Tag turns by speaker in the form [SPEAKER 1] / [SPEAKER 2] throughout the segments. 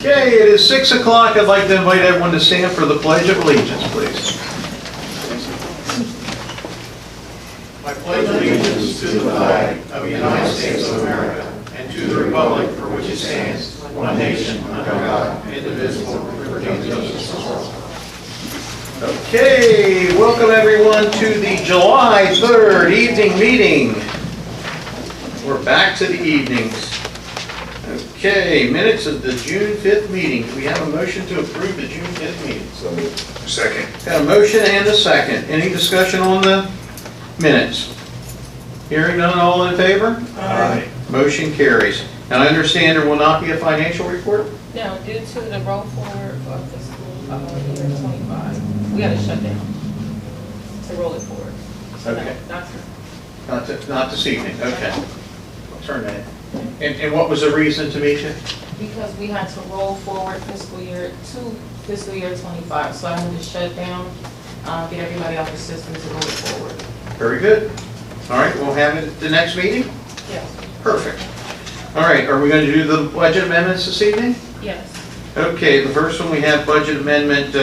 [SPEAKER 1] Okay, it is 6 o'clock. I'd like to invite everyone to stand for the Pledge of Allegiance, please. I pledge allegiance to the flag of the United States of America and to the republic for which it stands, one nation, under God, indivisible, with liberty and justice for all. Okay, welcome everyone to the July 3rd evening meeting. We're back to the evenings. Okay, minutes of the June 5th meeting. Do we have a motion to approve the June 5th meeting?
[SPEAKER 2] So moved. Second.
[SPEAKER 1] Got a motion and a second. Any discussion on the minutes? Hearing none, all in favor?
[SPEAKER 2] Aye.
[SPEAKER 1] Motion carries. And I understand there will not be a financial report?
[SPEAKER 3] No, due to the roll forward of the school year 25, we got to shut down to roll it forward. So no,
[SPEAKER 1] Okay.
[SPEAKER 3] not
[SPEAKER 1] Not this evening, okay. I'll turn that in. And what was the reason, Tamisha?
[SPEAKER 3] because we had to roll forward fiscal year 25. So I had to shut down, get everybody off the system to roll it forward.
[SPEAKER 1] Very good. All right, we'll have it at the next meeting?
[SPEAKER 3] Yes.
[SPEAKER 1] Perfect. All right, are we going to do the budget amendments this evening?
[SPEAKER 3] Yes.
[SPEAKER 1] Okay, the first one we have budget amendment,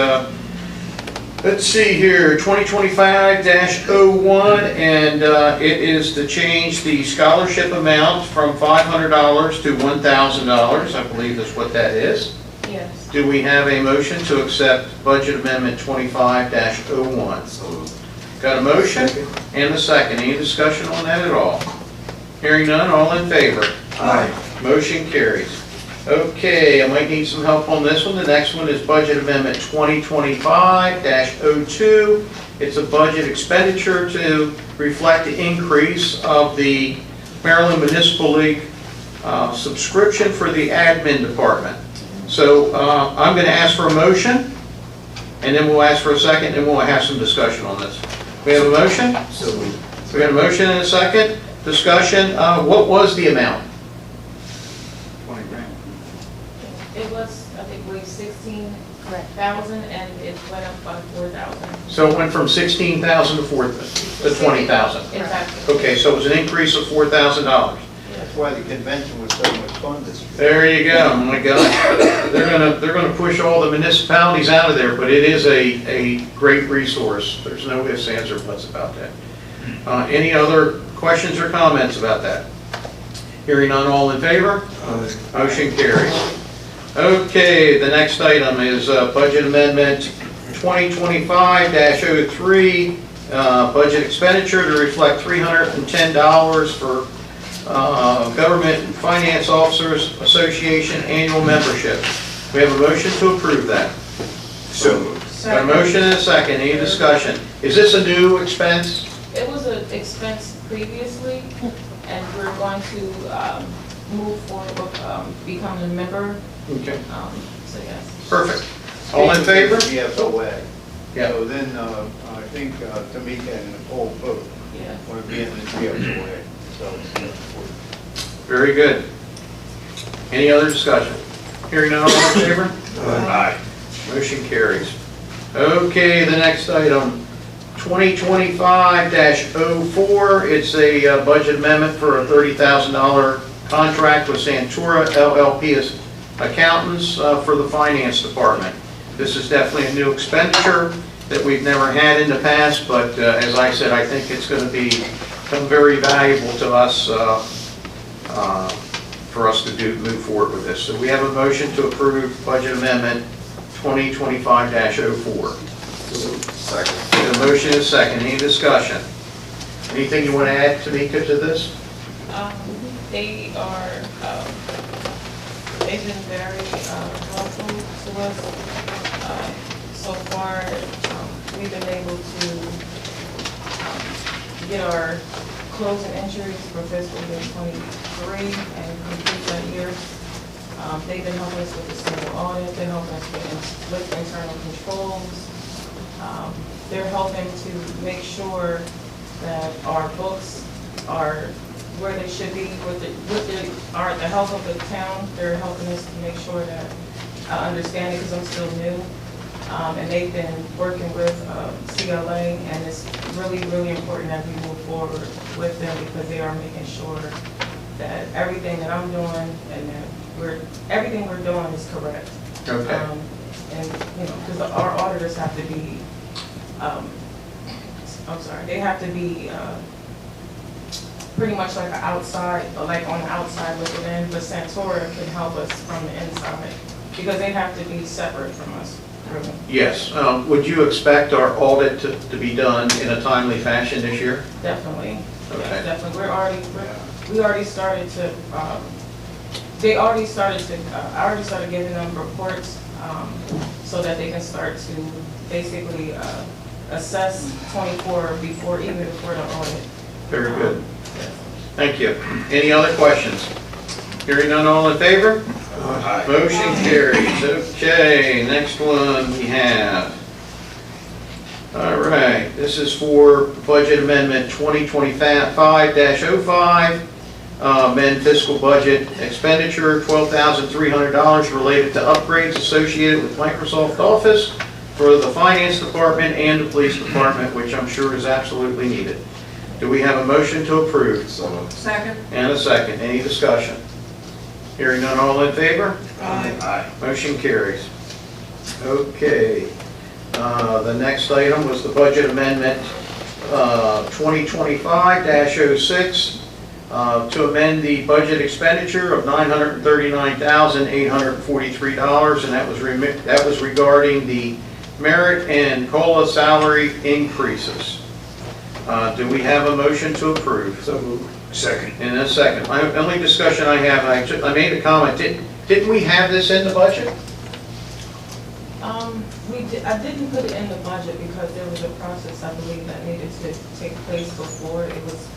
[SPEAKER 1] let's see here, 2025-01, and it is to change the scholarship amount from $500 to $1,000. I believe that's what that is.
[SPEAKER 3] Yes.
[SPEAKER 1] Do we have a motion to accept budget amendment 25-01?
[SPEAKER 2] So moved.
[SPEAKER 1] Got a motion and a second. Any discussion on that at all? Hearing none, all in favor?
[SPEAKER 2] Aye.
[SPEAKER 1] Motion carries. Okay, I might need some help on this one. The next one is budget amendment 2025-02. It's a budget expenditure to reflect the increase of the Maryland Municipal League subscription for the admin department. So I'm going to ask for a motion, and then we'll ask for a second, and we'll have some discussion on this. We have a motion?
[SPEAKER 2] So moved.
[SPEAKER 1] We got a motion and a second. Discussion. What was the amount?
[SPEAKER 2] 20 grand.
[SPEAKER 3] It was, I think, 16,000, and it went up by 4,000.
[SPEAKER 1] So it went from 16,000 to 20,000.
[SPEAKER 3] Exactly.
[SPEAKER 1] Okay, so it was an increase of $4,000.
[SPEAKER 4] That's why the convention was so much fun this year.
[SPEAKER 1] There you go. Oh my God, they're gonna push all the municipalities out of there, but it is a great resource. There's no ifs, ands, or buts about that. Any other questions or comments about that? Hearing none, all in favor? Motion carries. Okay, the next item is budget amendment 2025-03, budget expenditure to reflect $310 for Government and Finance Officers Association annual membership. We have a motion to approve that.
[SPEAKER 2] So moved.
[SPEAKER 1] Got a motion and a second. Any discussion? Is this a new expense?
[SPEAKER 3] It was an expense previously, and we're going to move forward with becoming a member.
[SPEAKER 1] Okay.
[SPEAKER 3] So yes.
[SPEAKER 1] Perfect. All in favor?
[SPEAKER 4] PFOA.
[SPEAKER 1] Yeah.
[SPEAKER 4] So then, I think Tamika and Nicole both
[SPEAKER 3] Yeah.
[SPEAKER 4] want to be in the PFOA, so.
[SPEAKER 1] Very good. Any other discussion? Hearing none, all in favor?
[SPEAKER 2] Aye.
[SPEAKER 1] Motion carries. Okay, the next item, 2025-04. It's a budget amendment for a $30,000 contract with Santura LLP as accountants for the finance department. This is definitely a new expenditure that we've never had in the past, but as I said, I think it's going to become very valuable to us for us to move forward with this. So we have a motion to approve budget amendment 2025-04.
[SPEAKER 2] Second.
[SPEAKER 1] A motion and a second. Any discussion? Anything you want to add, Tamika, to this?
[SPEAKER 3] They are, they've been very helpful to us. So far, we've been able to get our closing entries for fiscal year 23 and complete that year. They've been helping us with the single audit. They're helping us with internal controls. They're helping to make sure that our books are where they should be with the help of the town. They're helping us to make sure that I understand it because I'm still new. And they've been working with CLA, and it's really, really important that we move forward with them because they are making sure that everything that I'm doing and that everything we're doing is correct.
[SPEAKER 1] Okay.
[SPEAKER 3] And, you know, because our auditors have to be, they have to be, pretty much like an outside, or like on the outside looking in, but Santora can help us from the inside, because they have to be separate from us, really.
[SPEAKER 1] Yes. Would you expect our audit to be done in a timely fashion this year?
[SPEAKER 3] Definitely.
[SPEAKER 1] Okay.
[SPEAKER 3] Yeah, definitely. We already started to, I already started giving them reports, so that they can start to basically, assess 24 before the audit.
[SPEAKER 1] Very good.
[SPEAKER 3] Yes.
[SPEAKER 1] Thank you. Any other questions? Hearing none, all in favor?
[SPEAKER 2] Aye.
[SPEAKER 1] Motion carries. Okay, next one we have. All right, this is for Budget Amendment 2025-05, amend fiscal budget expenditure $12,300 related to upgrades associated with Microsoft Office for the Finance Department and the Police Department, which I'm sure is absolutely needed. Do we have a motion to approve?
[SPEAKER 2] So moved.
[SPEAKER 5] Second.
[SPEAKER 1] And a second. Any discussion? Hearing none, all in favor?
[SPEAKER 2] Aye.
[SPEAKER 1] Motion carries. Okay. The next item was the budget amendment 2025-06 to amend the budget expenditure of $939,843, and that was regarding the merit and COLA salary increases. Do we have a motion to approve?
[SPEAKER 2] So moved. Second.
[SPEAKER 1] In a second. My only discussion I have, I made a comment, didn't we have this in the budget?
[SPEAKER 3] I didn't put it in the budget because there was a process, I believe, that needed to take place before it was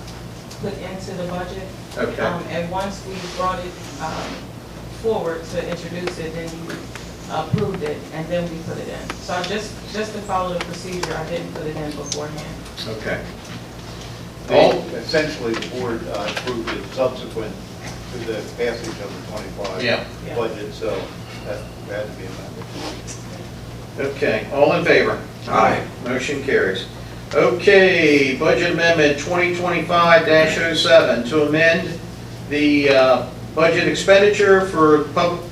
[SPEAKER 3] put into the budget.
[SPEAKER 1] Okay.
[SPEAKER 3] And once we brought it forward to introduce it, then you approved it, and then we put it in. So just to follow the procedure, I didn't put it in beforehand.
[SPEAKER 1] Okay.
[SPEAKER 4] Essentially, the board approved it subsequent to the passage of the 25
[SPEAKER 1] Yeah.
[SPEAKER 4] budget, so that had to be amended.
[SPEAKER 1] Okay, all in favor?
[SPEAKER 2] Aye.
[SPEAKER 1] Motion carries. Okay, budget amendment 2025-07 to amend the budget expenditure for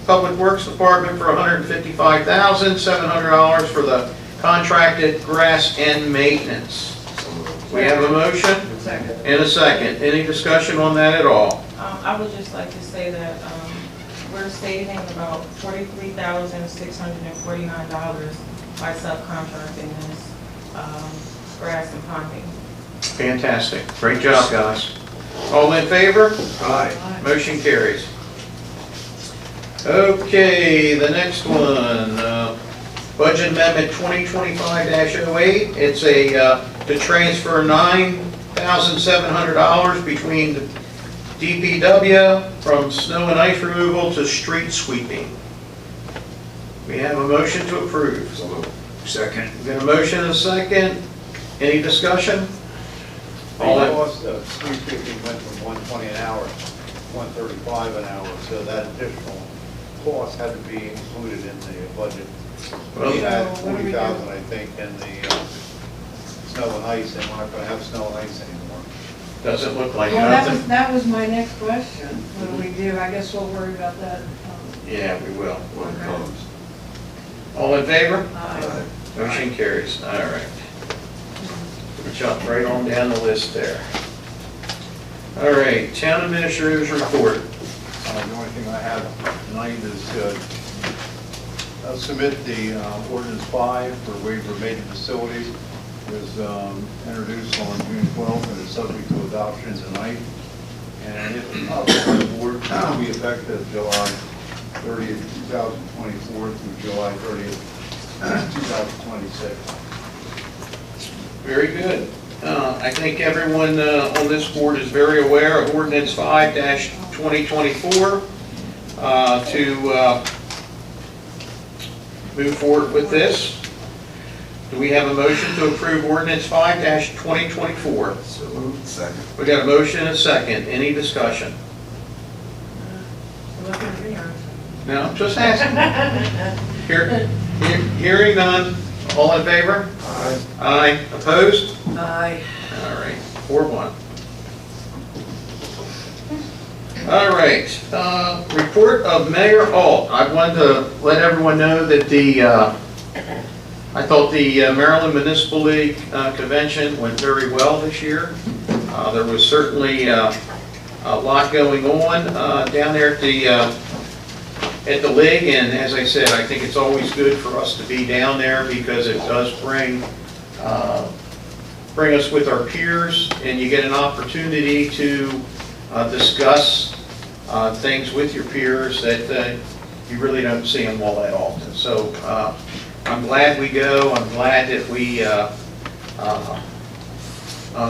[SPEAKER 1] Public Works Department for $155,700 for the contracted grass end maintenance.
[SPEAKER 2] So moved.
[SPEAKER 1] We have a motion
[SPEAKER 5] Second.
[SPEAKER 1] and a second. Any discussion on that at all?
[SPEAKER 3] I would just like to say that we're saving about $43,649 by subcontracting this grass and ponding.
[SPEAKER 1] Fantastic. Great job, guys. All in favor?
[SPEAKER 2] Aye.
[SPEAKER 1] Motion carries. Okay, the next one, budget amendment 2025-08. It's to transfer $9,700 between the DPW from snow and ice removal to street sweeping. We have a motion to approve.
[SPEAKER 2] So moved. Second.
[SPEAKER 1] We got a motion and a second. Any discussion?
[SPEAKER 4] The
[SPEAKER 1] All in-
[SPEAKER 4] cost of street sweeping went from 120 an hour, 135 an hour, so that additional cost had to be included in the budget.
[SPEAKER 1] Well-
[SPEAKER 4] We had
[SPEAKER 5] So what do we do?
[SPEAKER 4] 40,000, I think, in the snow and ice, and we're not going to have snow and ice anymore.
[SPEAKER 1] Doesn't look like
[SPEAKER 5] Well,
[SPEAKER 1] nothing.
[SPEAKER 5] that was my next question. What do we do? I guess we'll worry about that.
[SPEAKER 1] Yeah, we will.
[SPEAKER 2] When it comes.
[SPEAKER 1] All in favor?
[SPEAKER 5] Aye.
[SPEAKER 1] Motion carries. All right. We jump right on down the list there. All right, town administrator's report.
[SPEAKER 4] The only thing I have tonight is submit the ordinance 5 for waiver of major facilities. It was introduced on June 12th and is subject to adoption tonight. And if adopted by the board, it will be effective July 30th, 2024 through July 30th, 2026.
[SPEAKER 1] Very good. I think everyone on this board is very aware of ordinance 5-2024 to move forward with this. Do we have a motion to approve ordinance 5-2024?
[SPEAKER 2] So moved. Second.
[SPEAKER 1] We got a motion and a second. Any discussion?
[SPEAKER 5] Look at me,
[SPEAKER 1] No, I'm just asking. Hearing none. All in favor?
[SPEAKER 2] Aye.
[SPEAKER 1] Aye. Opposed?
[SPEAKER 5] Aye.
[SPEAKER 1] All right, 4-1. All right, report of Mayor Alt. I wanted to let everyone know that I thought the Maryland Municipal League convention went very well this year. There was certainly a lot going on down there at the league, and as I said, I think it's always good for us to be down there because it does bring us with our peers, and you get an opportunity to discuss things with your peers that you really don't see them all that often. So I'm glad we go. I'm glad that we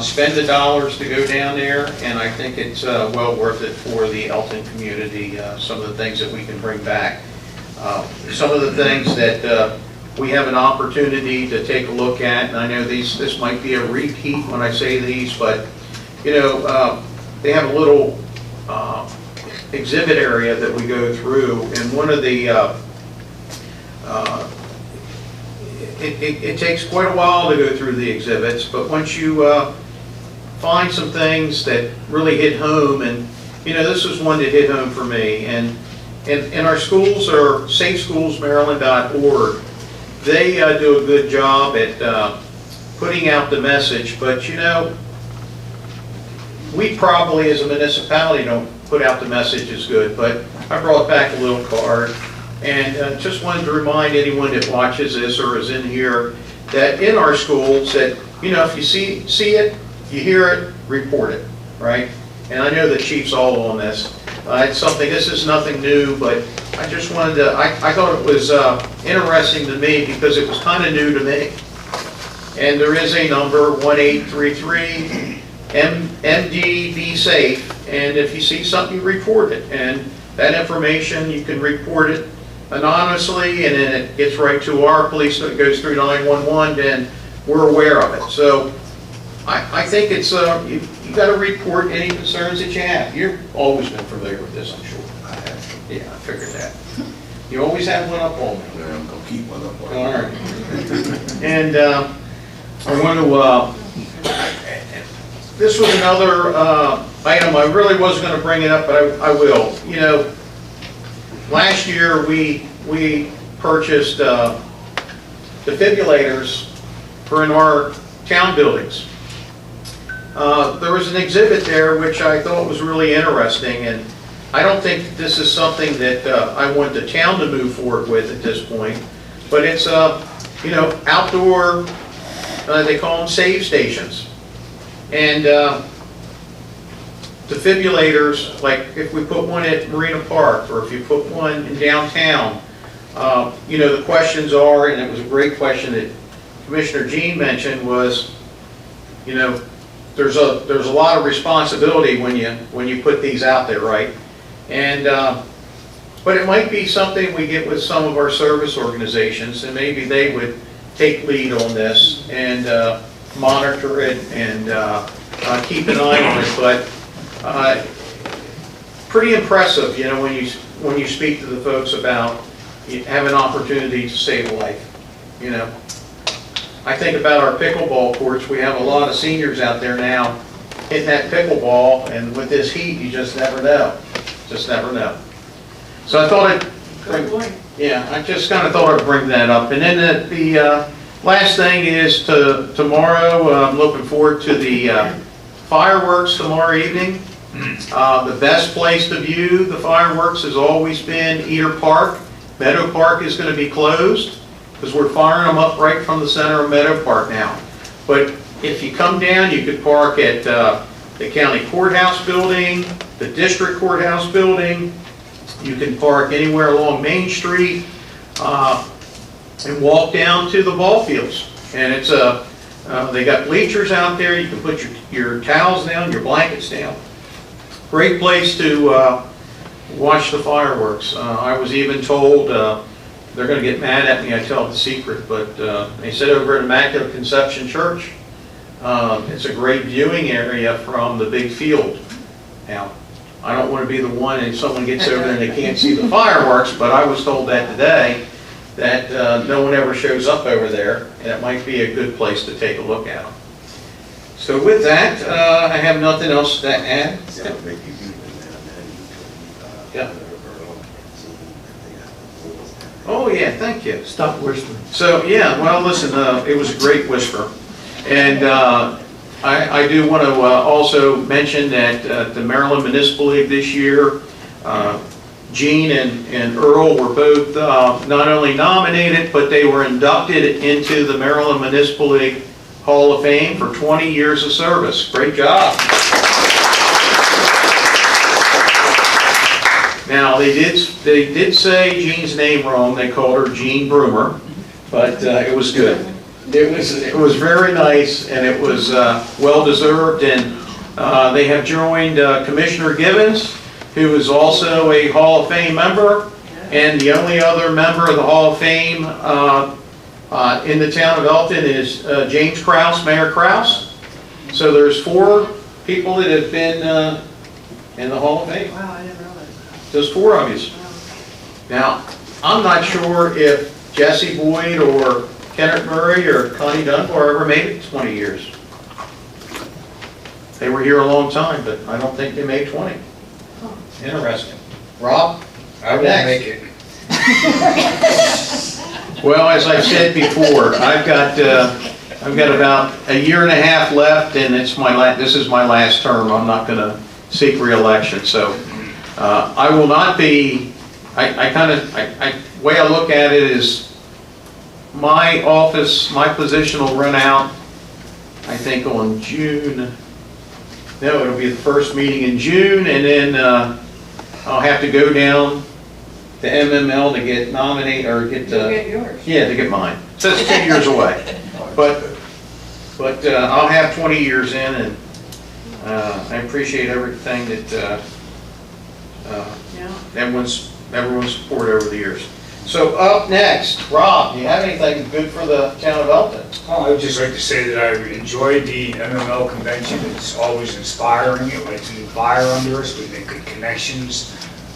[SPEAKER 1] spend the dollars to go down there, and I think it's well worth it for the Elton community, some of the things that we can bring back. Some of the things that we have an opportunity to take a look at, and I know this might be a repeat when I say these, but you know, they have a little exhibit area that we go through, and one of the it takes quite a while to go through the exhibits, but once you find some things that really hit home, and you know, this is one that hit home for me, and our schools are safeschools.maryland.org. They do a good job at putting out the message, but you know, we probably as a municipality don't put out the message as good, but I brought back a little card, and just wanted to remind anyone that watches this or is in here that in our schools that, you know, if you see it, you hear it, report it, right? And I know the chief's all on this. It's something, this is nothing new, but I just wanted to, I thought it was interesting to me because it was kind of new to me. And there is a number, 1833 MD Safe, and if you see something, you report it. And that information, you can report it anonymously, and then it gets right to our police, so it goes through 911, then we're aware of it. So I think it's, you got to report any concerns that you have. You've always been familiar with this, I'm sure.
[SPEAKER 2] I have.
[SPEAKER 1] Yeah, I figured that. You always have one up on me.
[SPEAKER 2] Well, I'm gonna keep one up on
[SPEAKER 1] All
[SPEAKER 2] you.
[SPEAKER 1] right. And I want to, this was another item, I really wasn't going to bring it up, but I will. You know, last year we purchased defibrillators for in our town buildings. There was an exhibit there which I thought was really interesting, and I don't think that this is something that I want the town to move forward with at this point, but it's you know, outdoor, they call them save stations. And defibrillators, like if we put one at Marina Park, or if you put one in downtown, you know, the questions are, and it was a great question that Commissioner Jean mentioned, was, you know, there's a lot of responsibility when you put these out there, right? And but it might be something we get with some of our service organizations, and maybe they would take lead on this and monitor it and keep an eye on it. But pretty impressive, you know, when you speak to the folks about having an opportunity to save a life, you know. I think about our pickleball courts. We have a lot of seniors out there now hitting that pickleball, and with this heat, you just never know. Just never know. So I thought I just kind of thought I'd bring that up. And then the last thing is tomorrow, I'm looking forward to the fireworks tomorrow evening. The best place to view the fireworks has always been Eder Park. Meadow Park is going to be closed because we're firing them up right from the center of Meadow Park now. But if you come down, you could park at the county courthouse building, the district courthouse building. You can park anywhere along Main Street and walk down to the ball fields. And it's they got bleachers out there. You can put your towels down, your blankets down. Great place to watch the fireworks. I was even told, they're going to get mad at me, I tell the secret, but they said over at Immaculate Conception Church, it's a great viewing area from the big field. Now, I don't want to be the one and someone gets over there and they can't see the fireworks, but I was told that today, that no one ever shows up over there, and it might be a good place to take a look at them. So with that, I have nothing else to add.
[SPEAKER 2] Sounds like you do it now, man.
[SPEAKER 1] Yeah. Oh, yeah, thank you.
[SPEAKER 6] Stop whispering.
[SPEAKER 1] So, yeah, well, listen, it was a great whisper. And I do want to also mention that the Maryland Municipal League this year, Gene and Earl were both not only nominated, but they were inducted into the Maryland Municipal League Hall of Fame for 20 years of service. Great job. Now, they did say Jean's name wrong. They called her Jean Broomer, but it was good. It was very nice, and it was well-deserved, and they have joined Commissioner Gibbons, who is also a Hall of Fame member, and the only other member of the Hall of Fame in the town of Elton is James Kraus, Mayor Kraus. So there's 4 people that have been in the Hall of Fame.
[SPEAKER 5] Wow, I didn't realize
[SPEAKER 1] There's 4 of you. Now, I'm not sure if Jesse Boyd or Kenneth Murray or Connie Dunbar ever made it 20 years. They were here a long time, but I don't think they made 20. Interesting. Rob?
[SPEAKER 7] I won't
[SPEAKER 1] Next.
[SPEAKER 7] make it.
[SPEAKER 1] Well, as I've said before, I've got about a year and a half left, and it's this is my last term. I'm not going to seek re-election, so I will not be. Way I look at it is my office, my position will run out, I think on June. No, it'll be the first meeting in June, and then I'll have to go down to MML to get nominated, or get,
[SPEAKER 5] it. You get yours.
[SPEAKER 1] yeah, to get mine. So it's 10 years away. But I'll have 20 years in, and I appreciate everything that
[SPEAKER 5] Yeah.
[SPEAKER 1] everyone's support over the years. So up next, Rob, do you have anything good for the town of Elton?
[SPEAKER 7] Oh, I would just like to say that I enjoyed the MML convention. It's always inspiring. It lights a new fire under us. We make good connections.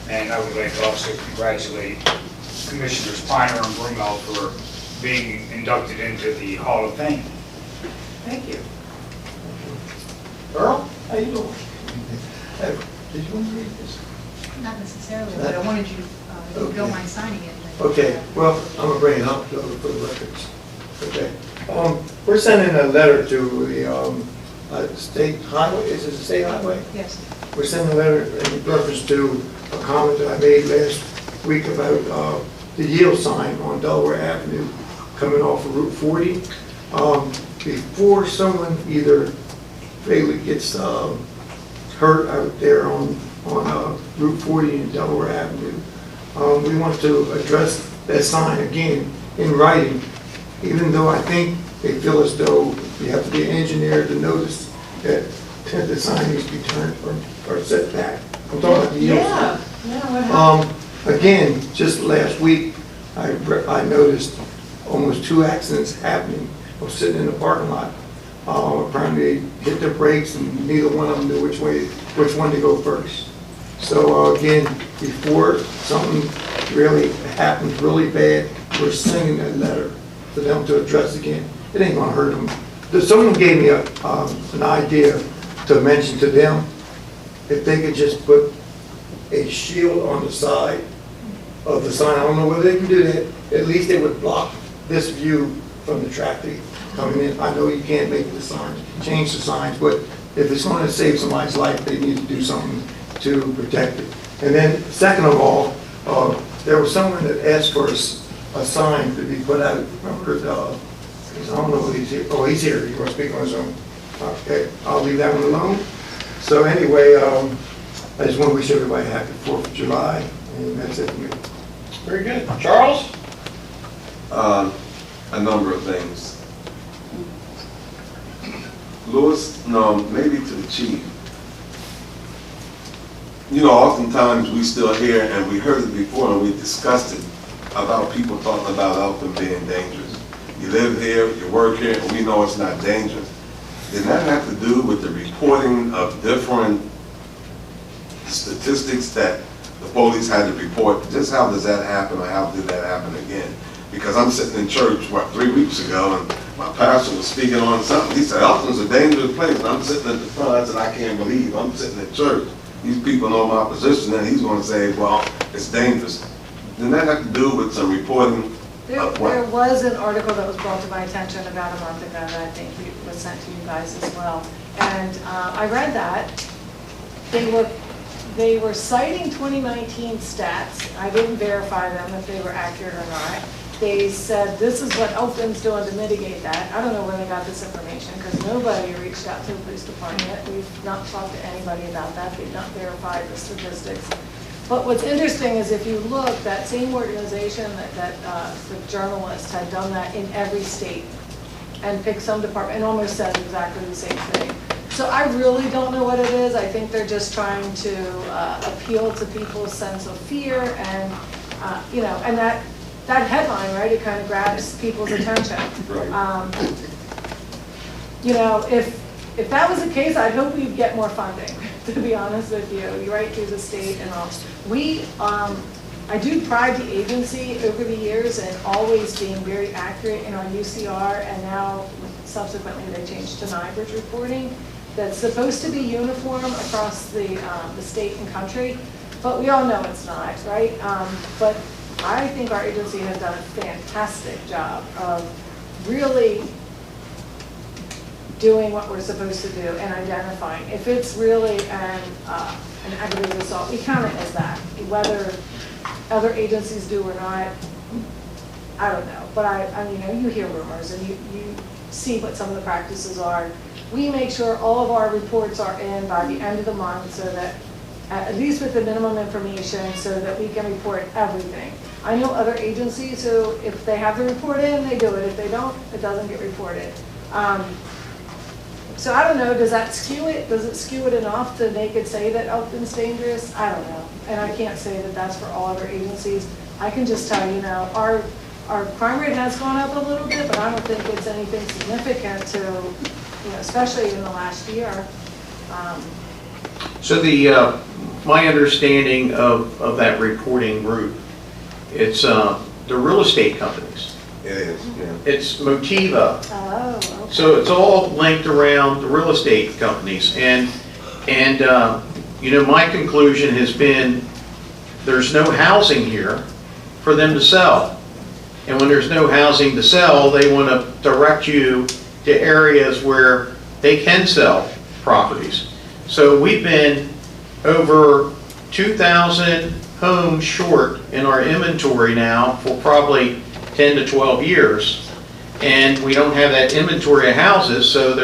[SPEAKER 7] And I would like to also congratulate Commissioners Piner and Brumel for being inducted into the Hall of Fame.
[SPEAKER 5] Thank you.
[SPEAKER 1] Earl, how you doing?
[SPEAKER 6] Did you want to read this?
[SPEAKER 8] Not necessarily, but I wanted you, if you don't mind signing it. then-
[SPEAKER 6] Okay, well, I'm gonna bring it up for the records. Okay. We're sending a letter to the state highway, is it the state highway?
[SPEAKER 8] Yes.
[SPEAKER 6] We're sending a letter in reference to a comment that I made last week about the yield sign on Delaware Avenue coming off of Route 40. Before someone either fatally gets hurt out there on Route 40 and Delaware Avenue, we want to address that sign again in writing, even though I think they feel as though you have to be an engineer to notice that the sign needs to be turned or set back. I'm talking about the yield sign.
[SPEAKER 5] Yeah, what happened?
[SPEAKER 6] Again, just last week, I noticed almost 2 accidents happening. I was sitting in the parking lot. Apparently they hit their brakes and neither one of them knew which one to go first. So again, before something really happens really bad, we're sending a letter to them to address again. It ain't gonna hurt them. Someone gave me an idea to mention to them, if they could just put a shield on the side of the sign. I don't know whether they can do that. At least they would block this view from the traffic coming in. I know you can't make the signs, change the signs, but if it's going to save somebody's life, they need to do something to protect it. And then, second of all, there was someone that asked for a sign to be put out. Remember, I don't know if he's here. Oh, he's here. He's going to speak on his own. Okay, I'll leave that one alone. So anyway, I just want to wish everybody a happy 4th of July, and that's it for me.
[SPEAKER 1] Very good. Charles?
[SPEAKER 2] A number of things. Louis, no, maybe to the chief. You know, oftentimes we still hear, and we heard it before, and we discussed it, about people talking about Elton being dangerous. You live here, you work here, and we know it's not dangerous. Did that have to do with the reporting of different statistics that the police had to report? Just how does that happen, or how did that happen again? Because I'm sitting in church, 3 weeks ago, and my pastor was speaking on something. He said, Elton's a dangerous place, and I'm sitting at the front. I said, I can't believe I'm sitting in church, these people know my position, and he's gonna say, well, it's dangerous. Then that have to do with some reporting
[SPEAKER 8] There
[SPEAKER 2] of what?
[SPEAKER 8] was an article that was brought to my attention about a month ago that I think was sent to you guys as well. And I read that. They were citing 2019 stats. I didn't verify them if they were accurate or not. They said this is what Elkton's doing to mitigate that. I don't know where they got this information because nobody reached out to the police department. We've not talked to anybody about that. They've not verified the statistics. But what's interesting is if you look, that same organization that the journalist had done that in every state and picked some department and almost said exactly the same thing. So I really don't know what it is. I think they're just trying to appeal to people's sense of fear and, you know, and that headline, right, it kind of grabs people's attention.
[SPEAKER 2] Right.
[SPEAKER 8] You know, if that was the case, I'd hope we'd get more funding, to be honest with you. You're right through the state and all. I do pride the agency over the years in always being very accurate in our UCR, and now subsequently they changed to NIBRG reporting. That's supposed to be uniform across the state and country, but we all know it's not, right? But I think our agency has done a fantastic job of really doing what we're supposed to do and identifying. If it's really an aggravated assault, we count it as that. Whether other agencies do or not, I don't know. But I mean, you hear rumors and you see what some of the practices are. We make sure all of our reports are in by the end of the month so that, at least with the minimum information, so that we can report everything. I know other agencies who, if they have the report in, they do it. If they don't, it doesn't get reported. So I don't know, does that skew it? Does it skew it enough to make it say that Elkton's dangerous? I don't know. And I can't say that that's for all other agencies. I can just tell you now, our crime rate has gone up a little bit, but I don't think it's anything significant to, you know, especially in the last year.
[SPEAKER 1] So my understanding of that reporting group, it's the real estate companies.
[SPEAKER 2] It is, yeah.
[SPEAKER 1] It's Motiva.
[SPEAKER 8] Oh, okay.
[SPEAKER 1] So it's all linked around the real estate companies. And you know, my conclusion has been there's no housing here for them to sell. And when there's no housing to sell, they want to direct you to areas where they can sell properties. So we've been over 2,000 homes short in our inventory now for probably 10 to 12 years, and we don't have that inventory of houses, so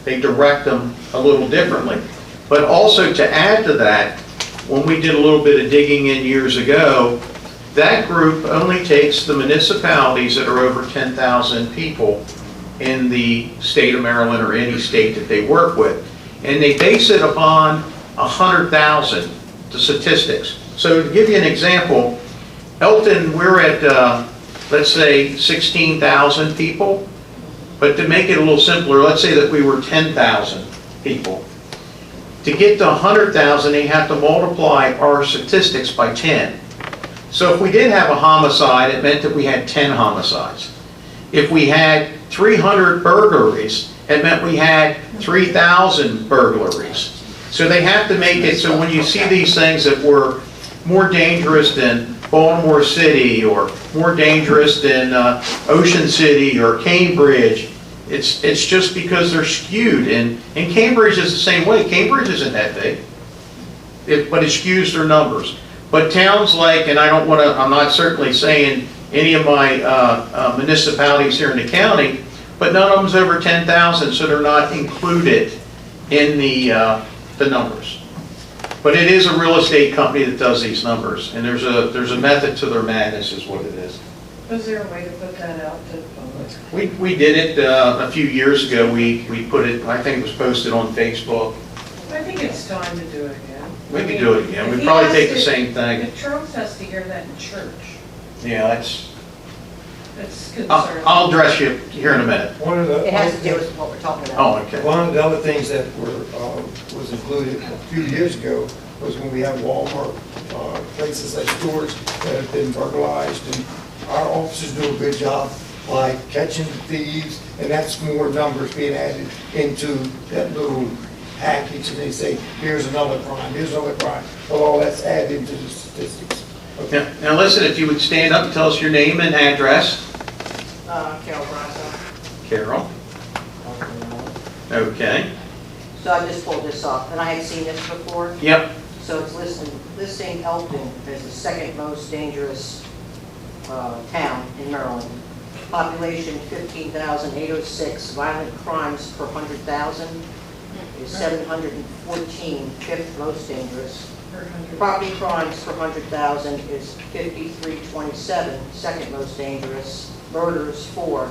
[SPEAKER 1] they direct them a little differently. But also to add to that, when we did a little bit of digging in years ago, that group only takes the municipalities that are over 10,000 people in the state of Maryland or any state that they work with, and they base it upon 100,000, the statistics. So to give you an example, Elkton, we're at let's say 16,000 people, but to make it a little simpler, let's say that we were 10,000 people. To get to 100,000, they have to multiply our statistics by 10. So if we did have a homicide, it meant that we had 10 homicides. If we had 300 burglaries, it meant we had 3,000 burglaries. So they have to make it so when you see these things that were more dangerous than Baltimore City or more dangerous than Ocean City or Cambridge, it's just because they're skewed. And Cambridge is the same way. Cambridge isn't that big, but it skews their numbers. But towns like, and I'm not certainly saying any of my municipalities here in the county, but none of them's over 10,000, so they're not included in the numbers. But it is a real estate company that does these numbers, and there's a method to their madness, is what it is.
[SPEAKER 5] Is there a way to put that out to the public?
[SPEAKER 1] We did it a few years ago. We put it, I think it was posted on Facebook.
[SPEAKER 5] I think it's time to do it again.
[SPEAKER 1] We could do it again. We'd probably take the same thing.
[SPEAKER 5] If Charles has to hear that in church,
[SPEAKER 1] Yeah, that's,
[SPEAKER 5] concerning.
[SPEAKER 1] I'll address you here in a minute.
[SPEAKER 9] It has to do with what we're talking about.
[SPEAKER 1] Oh, okay.
[SPEAKER 6] One of the other things that was included a few years ago was when we had Walmart, places like stores that have been burglarized, and our officers do a good job by catching thieves, and that's more numbers being added into that little package and they say, here's another crime, here's another crime. Well, all that's added into the statistics. Okay.
[SPEAKER 1] Now listen, if you would stand up and tell us your name and address.
[SPEAKER 9] Carol Bronson.
[SPEAKER 1] Carol. Okay.
[SPEAKER 9] So I just pulled this off, and I had seen this before.
[SPEAKER 1] Yep.
[SPEAKER 9] So it's listing Elkton as the second most dangerous town in Maryland. Population 15,806. Violent crimes per 100,000 is 714, fifth most dangerous. Property crimes per 100,000 is 5327, second most dangerous. Murders 4.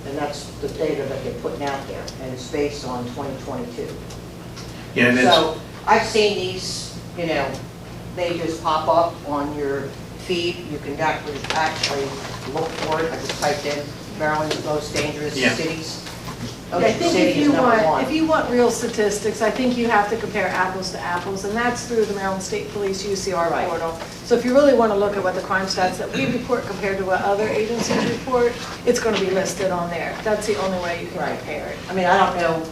[SPEAKER 9] And that's the data that they're putting out there, and it's based on 2022.
[SPEAKER 1] Yeah, and it's,
[SPEAKER 9] So I've seen these, you know, they just pop up on your feed. You can actually look for it. I just typed in Maryland's most dangerous
[SPEAKER 1] Yeah.
[SPEAKER 9] cities.
[SPEAKER 8] I
[SPEAKER 9] Ocean
[SPEAKER 8] think
[SPEAKER 9] City
[SPEAKER 8] if
[SPEAKER 9] is
[SPEAKER 8] you
[SPEAKER 9] number
[SPEAKER 8] want,
[SPEAKER 9] one.
[SPEAKER 8] if you want real statistics, I think you have to compare apples to apples, and that's through the Maryland State Police UCR
[SPEAKER 9] Right.
[SPEAKER 8] portal. So if you really want to look at what the crime stats that we report compared to what other agencies report, it's going to be listed on there. That's the only way you can
[SPEAKER 9] Right.
[SPEAKER 8] compare it.
[SPEAKER 9] I mean, I don't know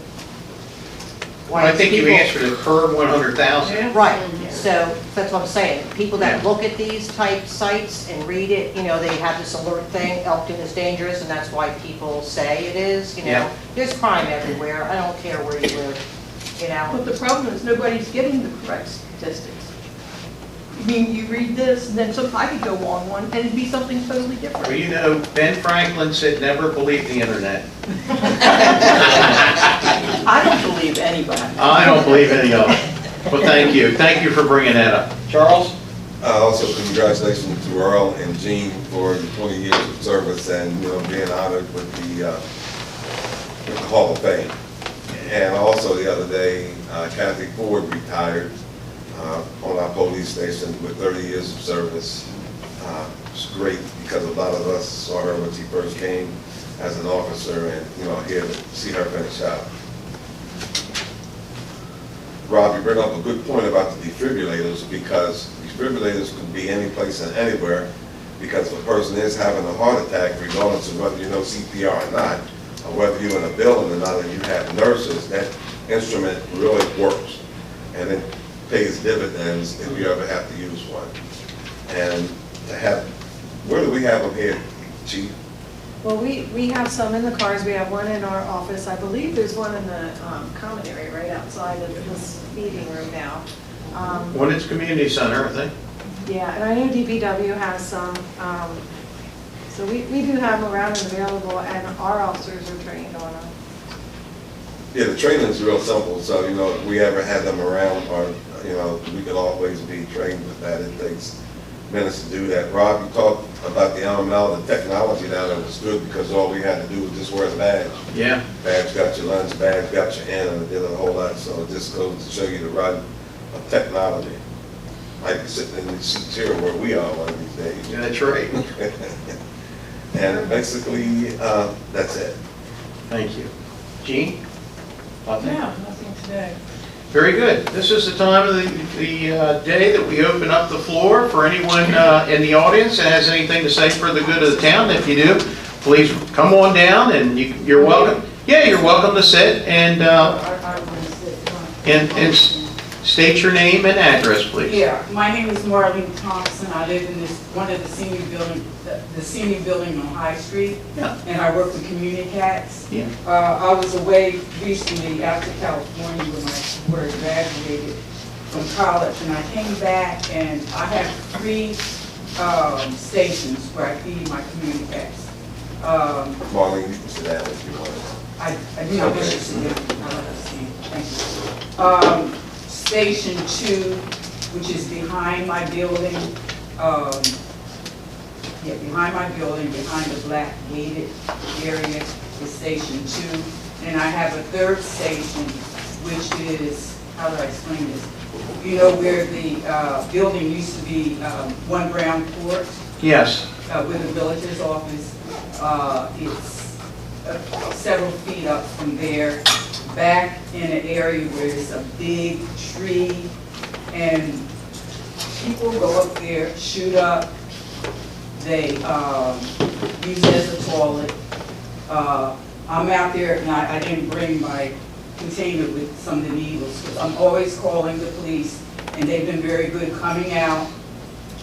[SPEAKER 9] why
[SPEAKER 1] I think you
[SPEAKER 9] people-
[SPEAKER 1] answered it per 100,000.
[SPEAKER 9] Right, so that's what I'm saying. People that
[SPEAKER 1] Yeah.
[SPEAKER 9] look at these type sites and read it, you know, they have this alert thing, Elkton is dangerous, and that's why people say it is, you
[SPEAKER 1] Yeah.
[SPEAKER 9] know. There's crime everywhere, I don't care where you live, you know.
[SPEAKER 5] But the problem is nobody's getting the correct statistics. I mean, you read this, and then I could go on one, and it'd be something totally different.
[SPEAKER 1] Well, you know, Ben Franklin said never believe the internet.
[SPEAKER 5] I don't believe anybody.
[SPEAKER 1] I don't believe any of it. Well, thank you. Thank you for bringing that up. Charles?
[SPEAKER 2] Also, congratulations to Earl and Jean for the 20 years of service and, you know, being honored with the Hall of Fame. And also the other day, Kathy Ford retired on our police station with 30 years of service. It's great because a lot of us saw her when she first came as an officer and, you know, here to see her finish out. Rob, you bring up a good point about the defibrillators because defibrillators could be any place and anywhere because if a person is having a heart attack, regardless of whether you know CPR or not, or whether you're in a building or not and you have nurses, that instrument really works. And it pays dividends if you ever have to use one. And to have, where do we have them here, Chief?
[SPEAKER 8] Well, we have some in the cars. We have one in our office. I believe there's one in the common area right outside of this meeting room now.
[SPEAKER 1] When it's community center, I think.
[SPEAKER 8] Yeah, and I know DPW has some. So we do have them around and available, and our officers are trained on them.
[SPEAKER 2] Yeah, the training's real simple, so, you know, if we ever had them around, or, you know, we could always be trained with that. It takes minutes to do that. Rob, you talked about the MML, the technology now that was good because all we had to do was just wear the badge.
[SPEAKER 1] Yeah.
[SPEAKER 2] Badge got your lunch, badge got your in, and it did a whole lot, so it just goes to show you the right of technology. Might be sitting in these seats here where we are one of these days.
[SPEAKER 1] Yeah, that's right.
[SPEAKER 2] And basically, that's it.
[SPEAKER 1] Thank you. Jean? Nothing?
[SPEAKER 5] Yeah, nothing today.
[SPEAKER 1] Very good. This is the time of the day that we open up the floor for anyone in the audience that has anything to say for the good of the town. If you do, please come on down and you're welcome. Yeah, you're welcome to sit and state your name and address, please.
[SPEAKER 10] Yeah, my name is Marlene Thompson. I live in this, one of the senior building, the senior building on High Street.
[SPEAKER 1] Yeah.
[SPEAKER 10] And I work with Communicats.
[SPEAKER 1] Yeah.
[SPEAKER 10] I was away recently out to California when my daughter graduated from college, and I came back and I have 3 stations where I feed my Communicats.
[SPEAKER 2] Marlene, you can sit down if you want.
[SPEAKER 10] I do not wish to see them. Thank you. Station 2, which is behind my building, behind my building, behind the black gated area is Station 2. And I have a 3rd station, which is, how do I explain this? You know where the building used to be, One Brown Court?
[SPEAKER 1] Yes.
[SPEAKER 10] With the village's office. It's several feet up from there, back in an area where there's a big tree, and people go up there, shoot up, they use it as a toilet. I'm out there, and I didn't bring my contain it with some of the needles, because I'm always calling the police, and they've been very good coming out,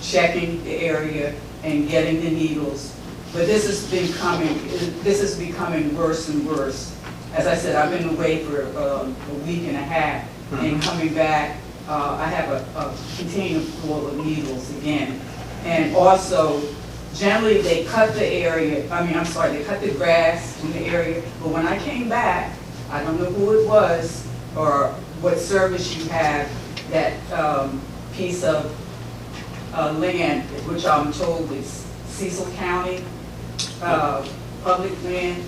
[SPEAKER 10] checking the area, and getting the needles. But this is becoming worse and worse. As I said, I've been away for a week and a half, and coming back, I have a container full of needles again. And also, generally, they cut the area, they cut the grass in the area, but when I came back, I don't know who it was or what service you have, that piece of land, which I'm told is Cecil County, public land.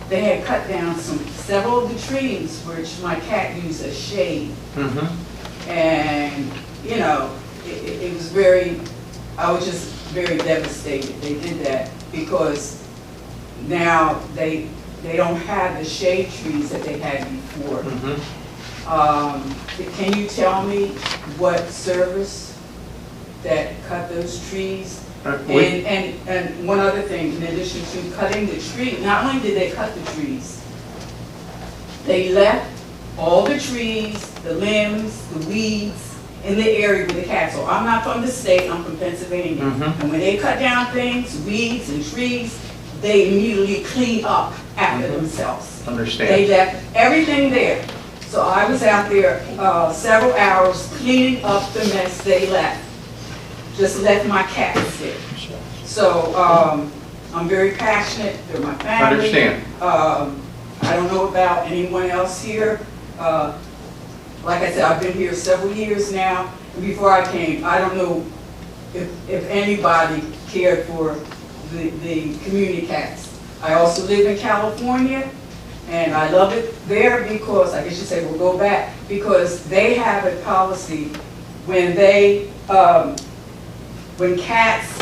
[SPEAKER 10] They had cut down several of the trees, which my cat used as shade. And, you know, it was I was just very devastated they did that, because now they don't have the shade trees that they had before. Can you tell me what service that cut those trees? And one other thing, in addition to cutting the tree, not only did they cut the trees, they left all the trees, the limbs, the weeds in the area with the cats. So I'm not from the state, I'm from Pennsylvania. And when they cut down things, weeds and trees, they immediately clean up after themselves.
[SPEAKER 1] Understand.
[SPEAKER 10] They left everything there. So I was out there several hours cleaning up the mess they left. Just left my cats there. So I'm very passionate. They're my family.
[SPEAKER 1] Understand.
[SPEAKER 10] I don't know about anyone else here. Like I said, I've been here several years now. And before I came, I don't know if anybody cared for the community cats. I also live in California, and I love it there because, I guess you say, we'll go back, because they have a policy when when cats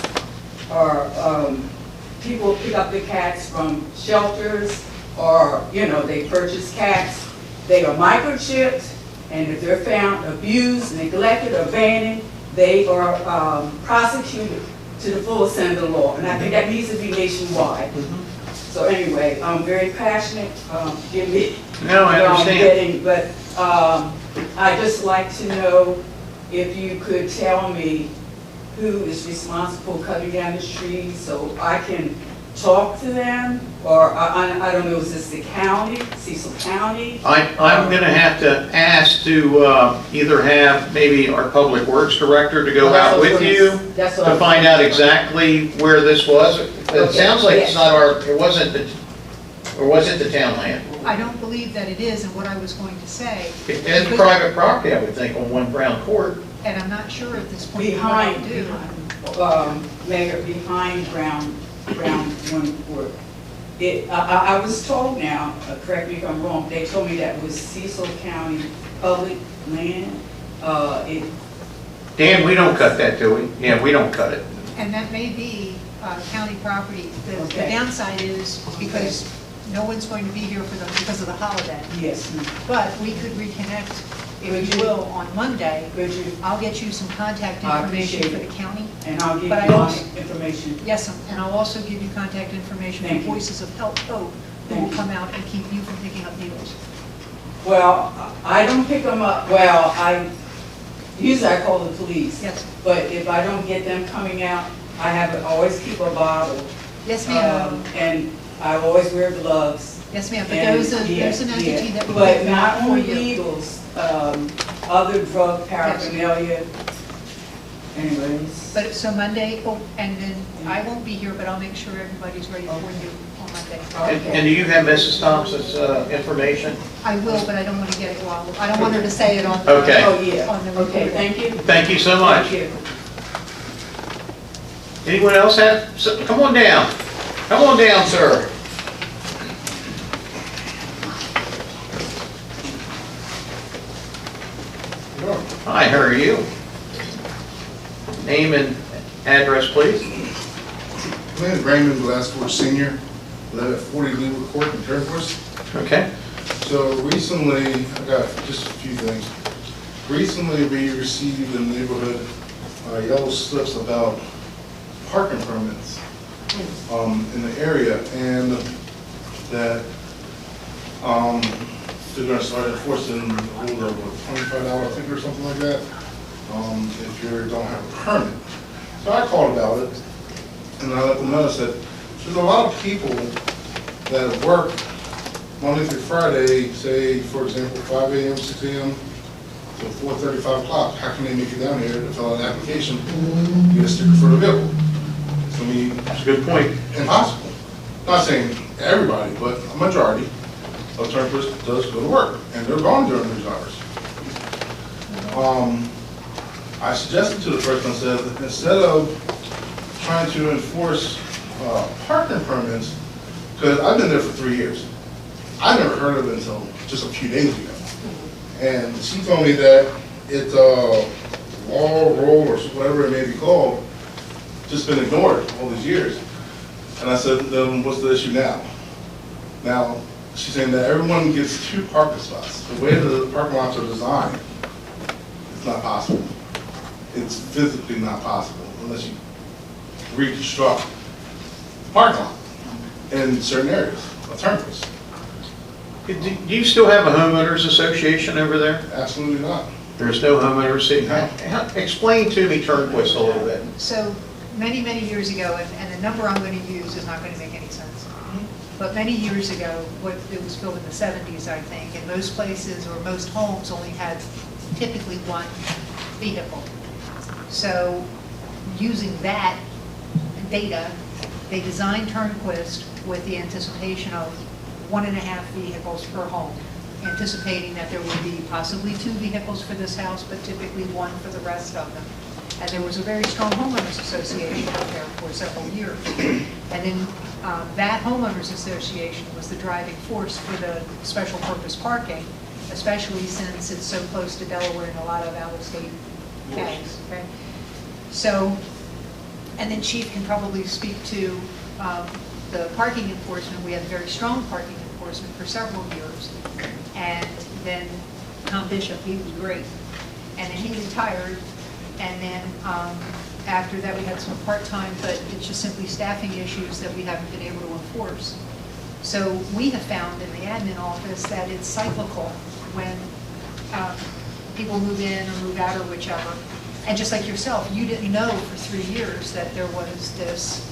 [SPEAKER 10] are, people pick up the cats from shelters, or, you know, they purchase cats, they are microchipped, and if they're found abused, neglected, or abandoned, they are prosecuted to the full extent of the law. And I think that needs to be nationwide. So anyway, I'm very passionate. Give me
[SPEAKER 1] No, I understand.
[SPEAKER 10] but I'd just like to know if you could tell me who is responsible cutting down the trees, so I can talk to them, or I don't know, is this the county, Cecil County?
[SPEAKER 1] I'm going to have to ask to either have maybe our Public Works Director to go out with you to find out exactly where this was. It sounds like it's not it wasn't the town land?
[SPEAKER 11] I don't believe that it is, and what I was going to say.
[SPEAKER 1] It's private property, I would think, on One Brown Court.
[SPEAKER 11] And I'm not sure at this point what I do.
[SPEAKER 10] Mayor, behind Brown One Court. I was told now, correct me if I'm wrong, they told me that was Cecil County public land.
[SPEAKER 1] Dan, we don't cut that, do we? Yeah, we don't cut it.
[SPEAKER 11] And that may be county property. The
[SPEAKER 10] Okay.
[SPEAKER 11] downside is because no one's going to be here because of the holiday.
[SPEAKER 10] Yes.
[SPEAKER 11] But we could reconnect, if you will, on Monday.
[SPEAKER 10] Could you?
[SPEAKER 11] I'll get you some contact
[SPEAKER 10] I
[SPEAKER 11] information
[SPEAKER 10] appreciate
[SPEAKER 11] for
[SPEAKER 10] it.
[SPEAKER 11] the county.
[SPEAKER 10] And I'll give you
[SPEAKER 11] But I
[SPEAKER 10] my
[SPEAKER 11] also-
[SPEAKER 10] information.
[SPEAKER 11] Yes, and I'll also give you contact information
[SPEAKER 10] Thank
[SPEAKER 11] from
[SPEAKER 10] you.
[SPEAKER 11] Voices of Hope, who
[SPEAKER 10] Thank
[SPEAKER 11] will
[SPEAKER 10] you.
[SPEAKER 11] come out and keep you from picking up needles.
[SPEAKER 10] Well, I don't pick them up, usually I call the police.
[SPEAKER 11] Yes.
[SPEAKER 10] But if I don't get them coming out, I always keep a bottle.
[SPEAKER 11] Yes, ma'am.
[SPEAKER 10] And I always wear gloves.
[SPEAKER 11] Yes, ma'am, but
[SPEAKER 10] And,
[SPEAKER 11] there's an entity
[SPEAKER 10] yeah,
[SPEAKER 11] that will
[SPEAKER 10] But
[SPEAKER 11] do
[SPEAKER 10] not
[SPEAKER 11] that for
[SPEAKER 10] only
[SPEAKER 11] you.
[SPEAKER 10] needles, other drug paraphernalia. Anyways.
[SPEAKER 11] But so Monday, and then I won't be here, but I'll make sure everybody's ready for you on Monday.
[SPEAKER 1] And do you have Mrs. Thompson's information?
[SPEAKER 11] I will, but I don't want to get it while, I don't want her to say it on the.
[SPEAKER 1] Okay.
[SPEAKER 10] Oh, yeah.
[SPEAKER 11] On the
[SPEAKER 10] Okay,
[SPEAKER 11] recording.
[SPEAKER 10] thank you.
[SPEAKER 1] Thank you so much.
[SPEAKER 10] Thank you.
[SPEAKER 1] Anyone else have, come on down. Come on down, sir. Hi, how are you? Name and address, please.
[SPEAKER 12] My name is Raymond Glassford Sr., live at 40 Leeward Court in Fairforest.
[SPEAKER 1] Okay.
[SPEAKER 12] So recently, I got just a few things. Recently, we received in the neighborhood yellow slips about parking permits in the area, and that they're gonna start enforcing the rule of a $25 ticket or something like that, if you don't have a permit. So I called about it, and I let them know, I said, there's a lot of people that work Monday through Friday, say, for example, 5 a.m., 6 a.m., to 4:30, 5 o'clock. How can they make it down here to fill out an application, get a sticker for the vehicle? So, I mean,
[SPEAKER 1] That's a good point.
[SPEAKER 12] impossible. Not saying everybody, but a majority of turnpists does go to work, and they're gone during these hours. I suggested to the person, I said, instead of trying to enforce parking permits, because I've been there for 3 years. I never heard of it until just a few days ago. And she told me that it's law, roll, or whatever it may be called, just been ignored all these years. And I said, then what's the issue now? Now, she's saying that everyone gets 2 parking spots. The way the parking lots are designed, it's not possible. It's physically not possible unless you reconstruct the parking lot in certain areas of turnpists.
[SPEAKER 1] Do you still have a homeowners association over there?
[SPEAKER 12] Absolutely not.
[SPEAKER 1] There's no homeowners association?
[SPEAKER 12] No.
[SPEAKER 1] Explain to me Turnquist a little bit.
[SPEAKER 11] So, many, many years ago, and the number I'm going to use is not going to make any sense. But many years ago, it was built in the 70s, I think, and most places or most homes only had typically 1 vehicle. So, using that data, they designed Turnquist with the anticipation of 1.5 vehicles per home, anticipating that there would be possibly 2 vehicles for this house, but typically 1 for the rest of them. And there was a very strong homeowners association out there for several years. And then that homeowners association was the driving force for the special purpose parking, especially since it's so close to Delaware and a lot of out-of-state counties. Okay? So, and then Chief can probably speak to the parking enforcement. We had very strong parking enforcement for several years. And then Tom Bishop, he was great. And then he retired. And then after that, we had some part-time, but it's just simply staffing issues that we haven't been able to enforce. So we have found in the admin office that it's cyclical when people move in or move out or whichever. And just like yourself, you didn't know for 3 years that there was this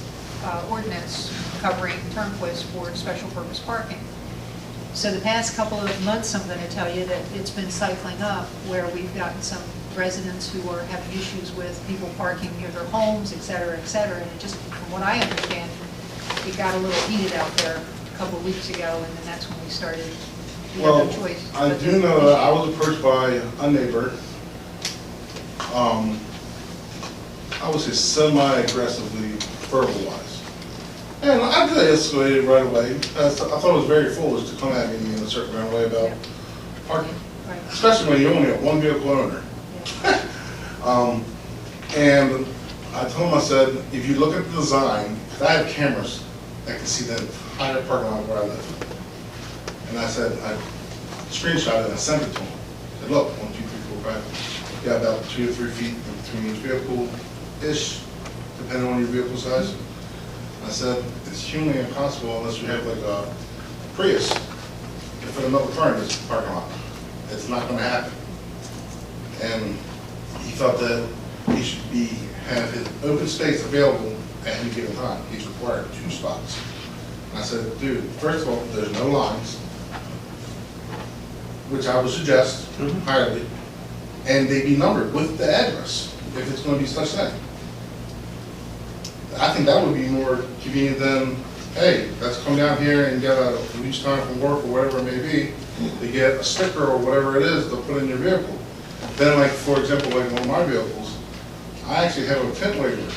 [SPEAKER 11] ordinance covering Turnquist for special purpose parking. So the past couple of months, I'm going to tell you that it's been cycling up where we've gotten some residents who are having issues with people parking near their homes, et cetera, and it just, from what I understand, it got a little heated out there a couple of weeks ago, and then that's when we started, we had no choice.
[SPEAKER 12] I do know that I was approached by a neighbor, I would say semi-aggressively verbal-wise. And I did escalate it right away. I thought it was very foolish to come at me in a certain kind of way about parking,
[SPEAKER 11] Right.
[SPEAKER 12] especially when you only have 1 vehicle owner. And I told him, I said, if you look at the design, because I have cameras that can see the entire parking lot where I live. And I said, I screenshot it and I sent it to him. I said, look, 1, 2, 3, 4, 5. You got about 2 to 3 feet between each vehicle-ish, depending on your vehicle size. I said, it's humanly impossible unless you have like a Prius to fit another car in this parking lot. It's not going to happen. And he thought that he should have his open space available at any given time. He's required 2 spots. And I said, dude, first of all, there's no lines, which I would suggest highly, and they be numbered with the address if it's going to be such thing. I think that would be more convenient than, hey, let's come down here and get a lease time from work or whatever it may be, to get a sticker or whatever it is to put in your vehicle. Then, like, for example, like one of my vehicles, I actually have a tint waiver.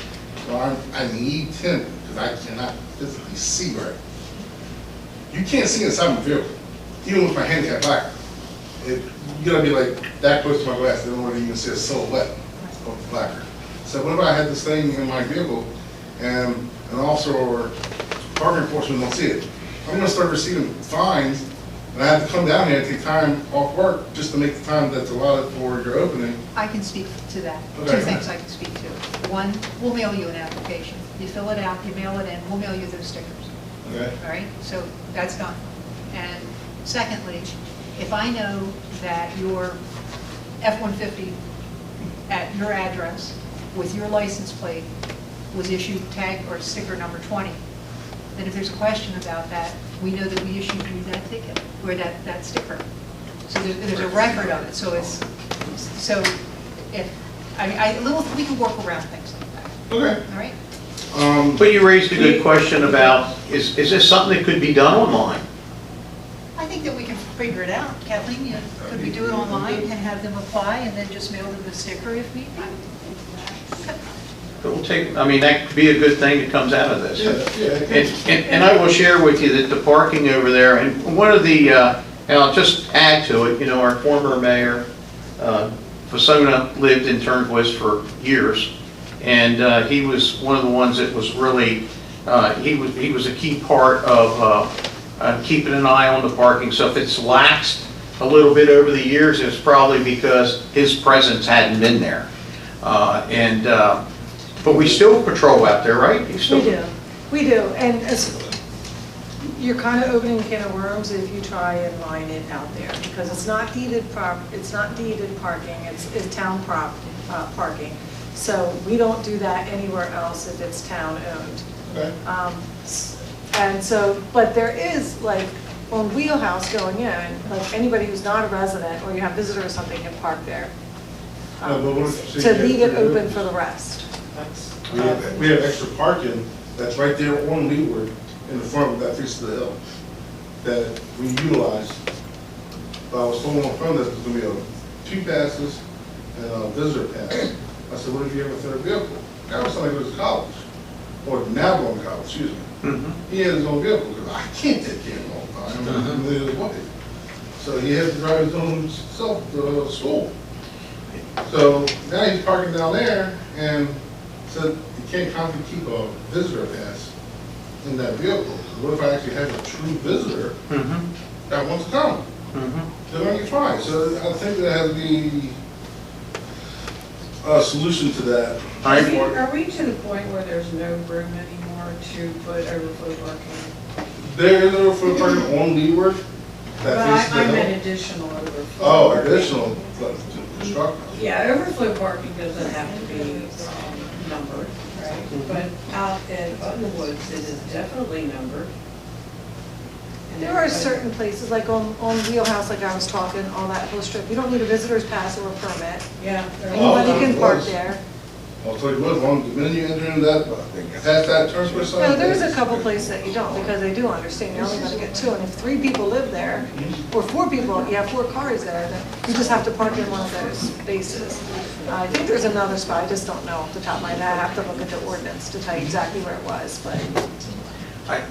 [SPEAKER 12] So I need tint because I cannot physically see right. You can't see inside my vehicle, even with my handicap placard. You gotta be like that close to my glass in order to even see a silhouette of the placard. So what if I had this thing in my vehicle and an officer or parking enforcement don't see it? I'm gonna start receiving fines, and I have to come down here and take time off work just to make the time that's allotted for your opening.
[SPEAKER 11] I can speak to that.
[SPEAKER 12] Okay.
[SPEAKER 11] 2 things I can speak to. One, we'll mail you an application. You fill it out, you mail it in, we'll mail you those stickers.
[SPEAKER 12] Okay.
[SPEAKER 11] All right, so that's done. And secondly, if I know that your F-150 at your address with your license plate was issued tag or sticker number 20, then if there's a question about that, we know that we issued you that ticket, or that sticker. So there's a record of it, so it's, so if, we can work around things like that,
[SPEAKER 12] Okay.
[SPEAKER 11] all right?
[SPEAKER 1] But you raised a good question about, is this something that could be done online?
[SPEAKER 11] I think that we can figure it out. Kathleen, could we do it online and have them apply and then just mail them the sticker if need be?
[SPEAKER 1] It will take, I mean, that could be a good thing that comes out of this.
[SPEAKER 12] Yeah.
[SPEAKER 1] And I will share with you that the parking over there, and one of the, and I'll just add to it, our former mayor, Fasona, lived in Turnquist for years, and he was one of the ones that was really, he was a key part of keeping an eye on the parking. So if it's laxed a little bit over the years, it's probably because his presence hadn't been there. But we still patrol out there, right?
[SPEAKER 8] We do, and you're kind of opening a can of worms if you try and line it out there, because it's not deeded parking, it's town parking. So we don't do that anywhere else if it's town-owned.
[SPEAKER 12] Okay.
[SPEAKER 8] And so, but there is, like, on Wheelhouse going in, like, anybody who's not a resident, or you have visitors or something, can park there. To leave it open for the rest.
[SPEAKER 12] We have extra parking that's right there on Leeward in the front of that face of the hill that we utilize. I was told on the phone that there's going to be 2 passes and a visitor pass. I said, what if you have a third vehicle? The guy was telling me he goes to college, or now going to college, excuse me. He had his own vehicle because I can't take care of him all the time. I'm literally working. So he has to drive his own self to school. So now he's parking down there and said you can't confidently keep a visitor pass in that vehicle. So what if I actually have a true visitor that wants to come? They're going to get fined. So I think there has to be a solution to that.
[SPEAKER 3] Are we to the point where there's no room anymore to put overflow parking?
[SPEAKER 12] There is overflow parking on Leeward.
[SPEAKER 3] But I meant additional overflow.
[SPEAKER 12] Oh, additional, but to construct.
[SPEAKER 3] Yeah, overflow parking doesn't have to be numbered, right? But out in the woods, it is definitely numbered. And
[SPEAKER 8] There are certain places, like on Wheelhouse, like I was talking, on that whole strip, you don't need a visitor's pass or a permit.
[SPEAKER 3] Yeah.
[SPEAKER 8] Anybody can park there.
[SPEAKER 12] I'll tell you what, the minute you enter into that, past that turn sign.
[SPEAKER 8] No, there's a couple places that you don't, because they do understand you're only gonna get 2, and if 3 people live there, or 4 people, you have 4 cars there, then you just have to park in one of those spaces. I think there's another spot, I just don't know off the top of my head, I have to look at the ordinance to tell you exactly where it was, but.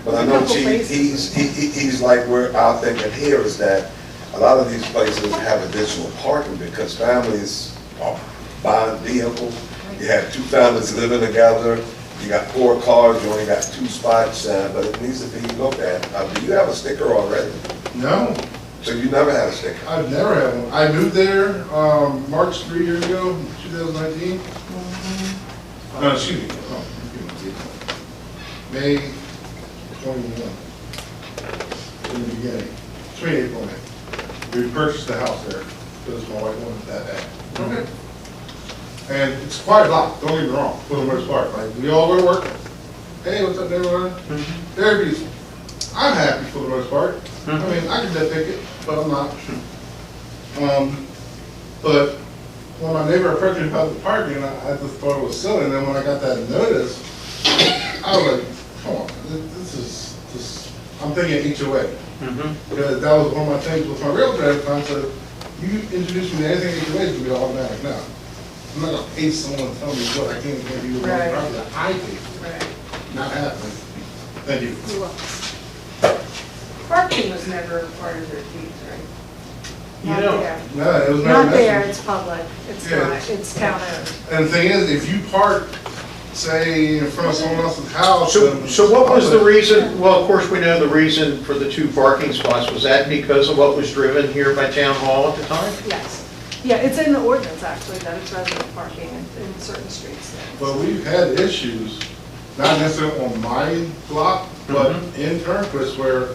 [SPEAKER 13] But I know, Chief, he's like, where our thinking here is that a lot of these places have additional parking because families are buying vehicles. You have 2 families living together, you got 4 cars, you only got 2 spots, but it needs to be looked at. Do you have a sticker already?
[SPEAKER 12] No.
[SPEAKER 13] So you never had a sticker?
[SPEAKER 12] I've never had one. I moved there March 3 years ago, 2019. No, excuse me. May 21. In the beginning. Between April and May. We purchased the house there because my wife wanted that bad. Okay. And it's quite a lot, don't get me wrong, for the most part. Like, we all go to work. Hey, what's up, neighborhood? Very peaceful. I'm happy for the most part. I mean, I can nitpick it, but I'm not. But when my neighbor approached me about the parking, I just thought it was silly. And then when I got that notice, I was like, come on, this is, I'm thinking HOA. Because that was one of my things with my realtor at the time. So you introduce me to anything HOA, it's going to be automatic now. I'm not going to pay someone to tell me what I can and can't do with my property that I pay for. Not happening. Thank you.
[SPEAKER 3] You're welcome. Parking was never part of their fees, right?
[SPEAKER 8] Not there.
[SPEAKER 12] No, it was never
[SPEAKER 8] Not there,
[SPEAKER 12] mentioned.
[SPEAKER 8] it's public, it's
[SPEAKER 12] Yeah.
[SPEAKER 8] not, it's town owned.
[SPEAKER 12] And the thing is, if you park, say, in front of someone else's house. then
[SPEAKER 1] So what was the
[SPEAKER 12] public.
[SPEAKER 1] reason, well, of course, we know the reason for the 2 parking spots. Was that because of what was driven here by Town Hall at the time?
[SPEAKER 8] Yes. Yeah, it's in the ordinance, actually, that it's resident parking in certain streets.
[SPEAKER 12] But we've had issues, not necessarily on my block, but in Turnquist where,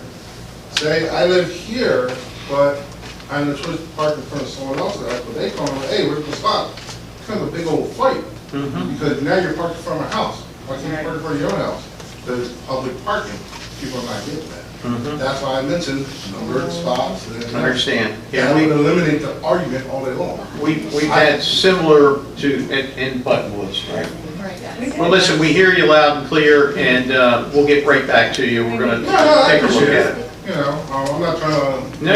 [SPEAKER 12] say, I live here, but I had no choice to park in front of someone else's house, but they call me, hey, where's the spot? It's kind of a big old fight, because now you're parked in front of my house. Why can't you park in front of your own house? There's public parking, people are not getting that. That's why I mentioned number of spots. And
[SPEAKER 1] Understand.
[SPEAKER 12] yeah,
[SPEAKER 1] Yeah,
[SPEAKER 12] we would eliminate the argument all day long.
[SPEAKER 1] we've had similar to, in Buttonwoods, right? Well, listen, we hear you loud and clear, and we'll get right back to you. We're gonna take a look at it.
[SPEAKER 12] You know, I'm not trying to.
[SPEAKER 1] No,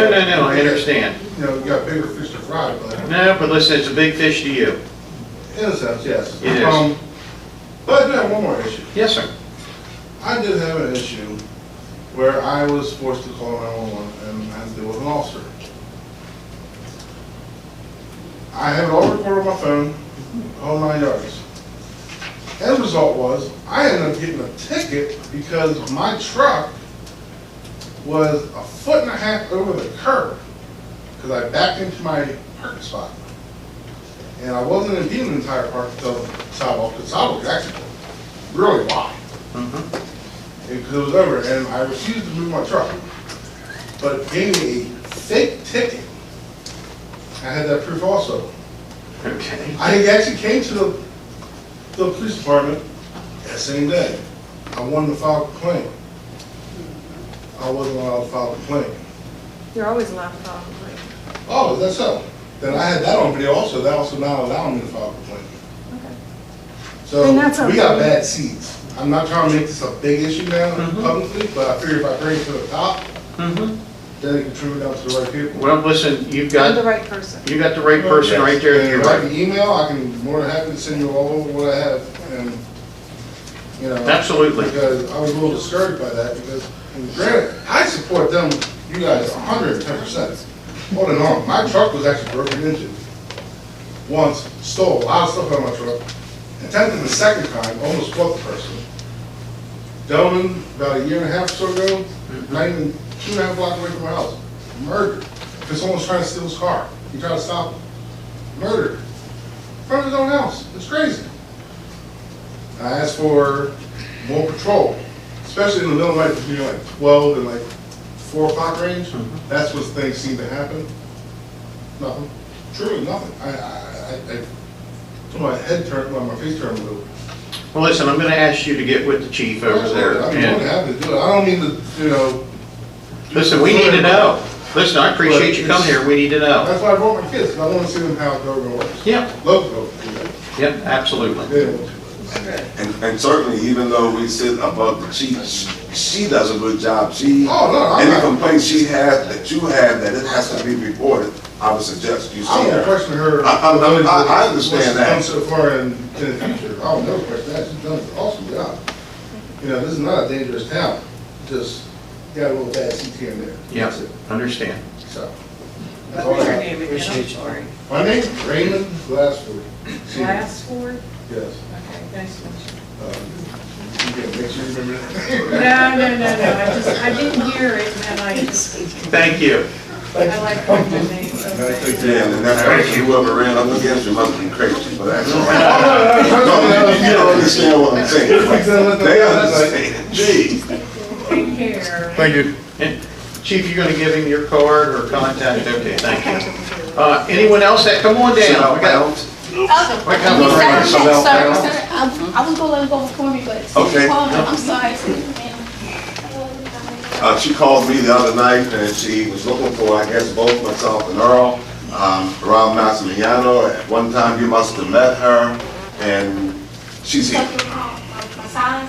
[SPEAKER 1] I understand.
[SPEAKER 12] You know, you got bigger fish to fry, but.
[SPEAKER 1] No, but listen, it's a big fish to you.
[SPEAKER 12] In a sense, yes.
[SPEAKER 1] It is.
[SPEAKER 12] But I do have one more issue.
[SPEAKER 1] Yes, sir.
[SPEAKER 12] I did have an issue where I was forced to call 911 and I had to deal with an officer. I have it all recorded on my phone, all 9 yards. End result was, I ended up getting a ticket because my truck was 1.5 feet over the curb because I backed into my parking spot. And I wasn't impeding the entire sidewalk. The sidewalk was actually really wide. Because it was over, and I refused to move my truck. But it gave me a fake ticket. I had that proof also.
[SPEAKER 1] Okay.
[SPEAKER 12] I actually came to the police department that same day. I wanted to file a complaint. I wasn't allowed to file a complaint.
[SPEAKER 8] You're always allowed to file a complaint.
[SPEAKER 12] Oh, is that so? Then I had that on video also. That also not allowing me to file a complaint.
[SPEAKER 8] Okay.
[SPEAKER 12] So
[SPEAKER 8] And that's
[SPEAKER 12] we got
[SPEAKER 8] okay.
[SPEAKER 12] bad seeds. I'm not trying to make this a big issue now publicly, but I figure if I bring it to the top, then it can trickle down to the right people.
[SPEAKER 1] Well, listen,
[SPEAKER 8] You're the right person.
[SPEAKER 1] you got the right person right there.
[SPEAKER 12] And
[SPEAKER 1] You're
[SPEAKER 12] if I
[SPEAKER 1] right.
[SPEAKER 12] can email, I can more than happy to send you all over what I have, and, you know.
[SPEAKER 1] Absolutely.
[SPEAKER 12] Because I was a little discouraged by that, because granted, I support them, you guys, 110%. All in all, my truck was actually broken into. Once, stole a lot of stuff out of my truck, attempted the second time, almost fought the person. Gentleman, about 1.5 years or so ago, not even 2.5 blocks away from my house, murdered, because someone was trying to steal his car. He tried to stop him. Murdered. In front of his own house. It's crazy. I asked for more patrol, especially in the middle of the night between like 12 and like 4 o'clock range. That's when things seem to happen. Nothing. Truly nothing. My head turned, my face turned a little.
[SPEAKER 1] Well, listen, I'm gonna ask you to get with the chief over there.
[SPEAKER 12] I'm more
[SPEAKER 1] and-
[SPEAKER 12] than happy to do it. I don't mean to, you know.
[SPEAKER 1] Listen, we need to know. Listen, I appreciate you coming here. We need to know.
[SPEAKER 12] That's why I brought my kids, 'cause I want to see them how government works.
[SPEAKER 1] Yep,
[SPEAKER 12] Love to go through that.
[SPEAKER 1] yep, absolutely.
[SPEAKER 12] They don't want to.
[SPEAKER 2] And certainly, even though we sit above the chief, she does a good job. She,
[SPEAKER 12] Oh, no, I'm
[SPEAKER 2] any
[SPEAKER 12] not.
[SPEAKER 2] complaint she has, that you have, that it has to be reported, I would suggest you see
[SPEAKER 12] I don't
[SPEAKER 2] her.
[SPEAKER 12] question her.
[SPEAKER 2] I understand that.
[SPEAKER 12] What she's done so far in the future. I don't never question that. She's done an awesome job. You know, this is not a dangerous town. Just got a little bad seat here and there.
[SPEAKER 1] Yep,
[SPEAKER 12] That's it.
[SPEAKER 1] understand.
[SPEAKER 12] So. That's all I got.
[SPEAKER 3] I'm sorry.
[SPEAKER 12] My name, Raymond Glassford.
[SPEAKER 3] Glassford?
[SPEAKER 12] Yes.
[SPEAKER 3] Okay, nice to meet you.
[SPEAKER 12] You can make sure you remember that.
[SPEAKER 3] No, I didn't hear it, and I just,
[SPEAKER 1] Thank you.
[SPEAKER 3] I like my name, so thank you.
[SPEAKER 2] Yeah, and that's why whoever ran up against you must be crazy for that.
[SPEAKER 12] No,
[SPEAKER 2] You don't understand what I'm saying. They understand. Gee.
[SPEAKER 3] Take care.
[SPEAKER 1] Thank you. And Chief, you're gonna give him your card or contact? Okay, thank you. Anyone else that, come on down. We got- Wait, come on.
[SPEAKER 14] Sorry, sir, I was gonna let him go before me, but
[SPEAKER 2] Okay.
[SPEAKER 14] I'm sorry.
[SPEAKER 2] She called me the other night and she was looking for, I guess, both myself and Earl, around Massimiano. At one time you must have met her, and she's here. I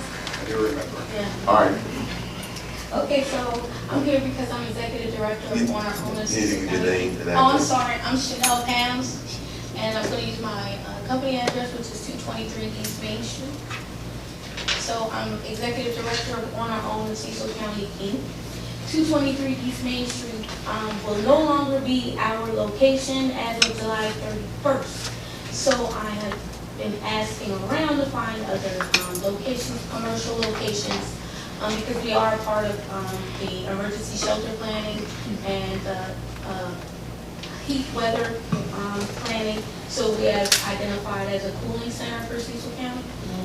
[SPEAKER 2] do remember. All right.
[SPEAKER 14] Okay, so I'm here because I'm executive director of Warner Owners.
[SPEAKER 2] You need to give your name and
[SPEAKER 14] Oh, I'm
[SPEAKER 2] address.
[SPEAKER 14] sorry, I'm Chanel Pams, and I'm gonna use my company address, which is 223 East Main Street. So I'm executive director of On Our Own in Cecil County, Inc. 223 East Main Street will no longer be our location as of July 31st. So I have been asking around to find other locations, commercial locations, because we are a part of the emergency shelter planning and heat weather planning. So we have identified as a cooling center for Cecil County.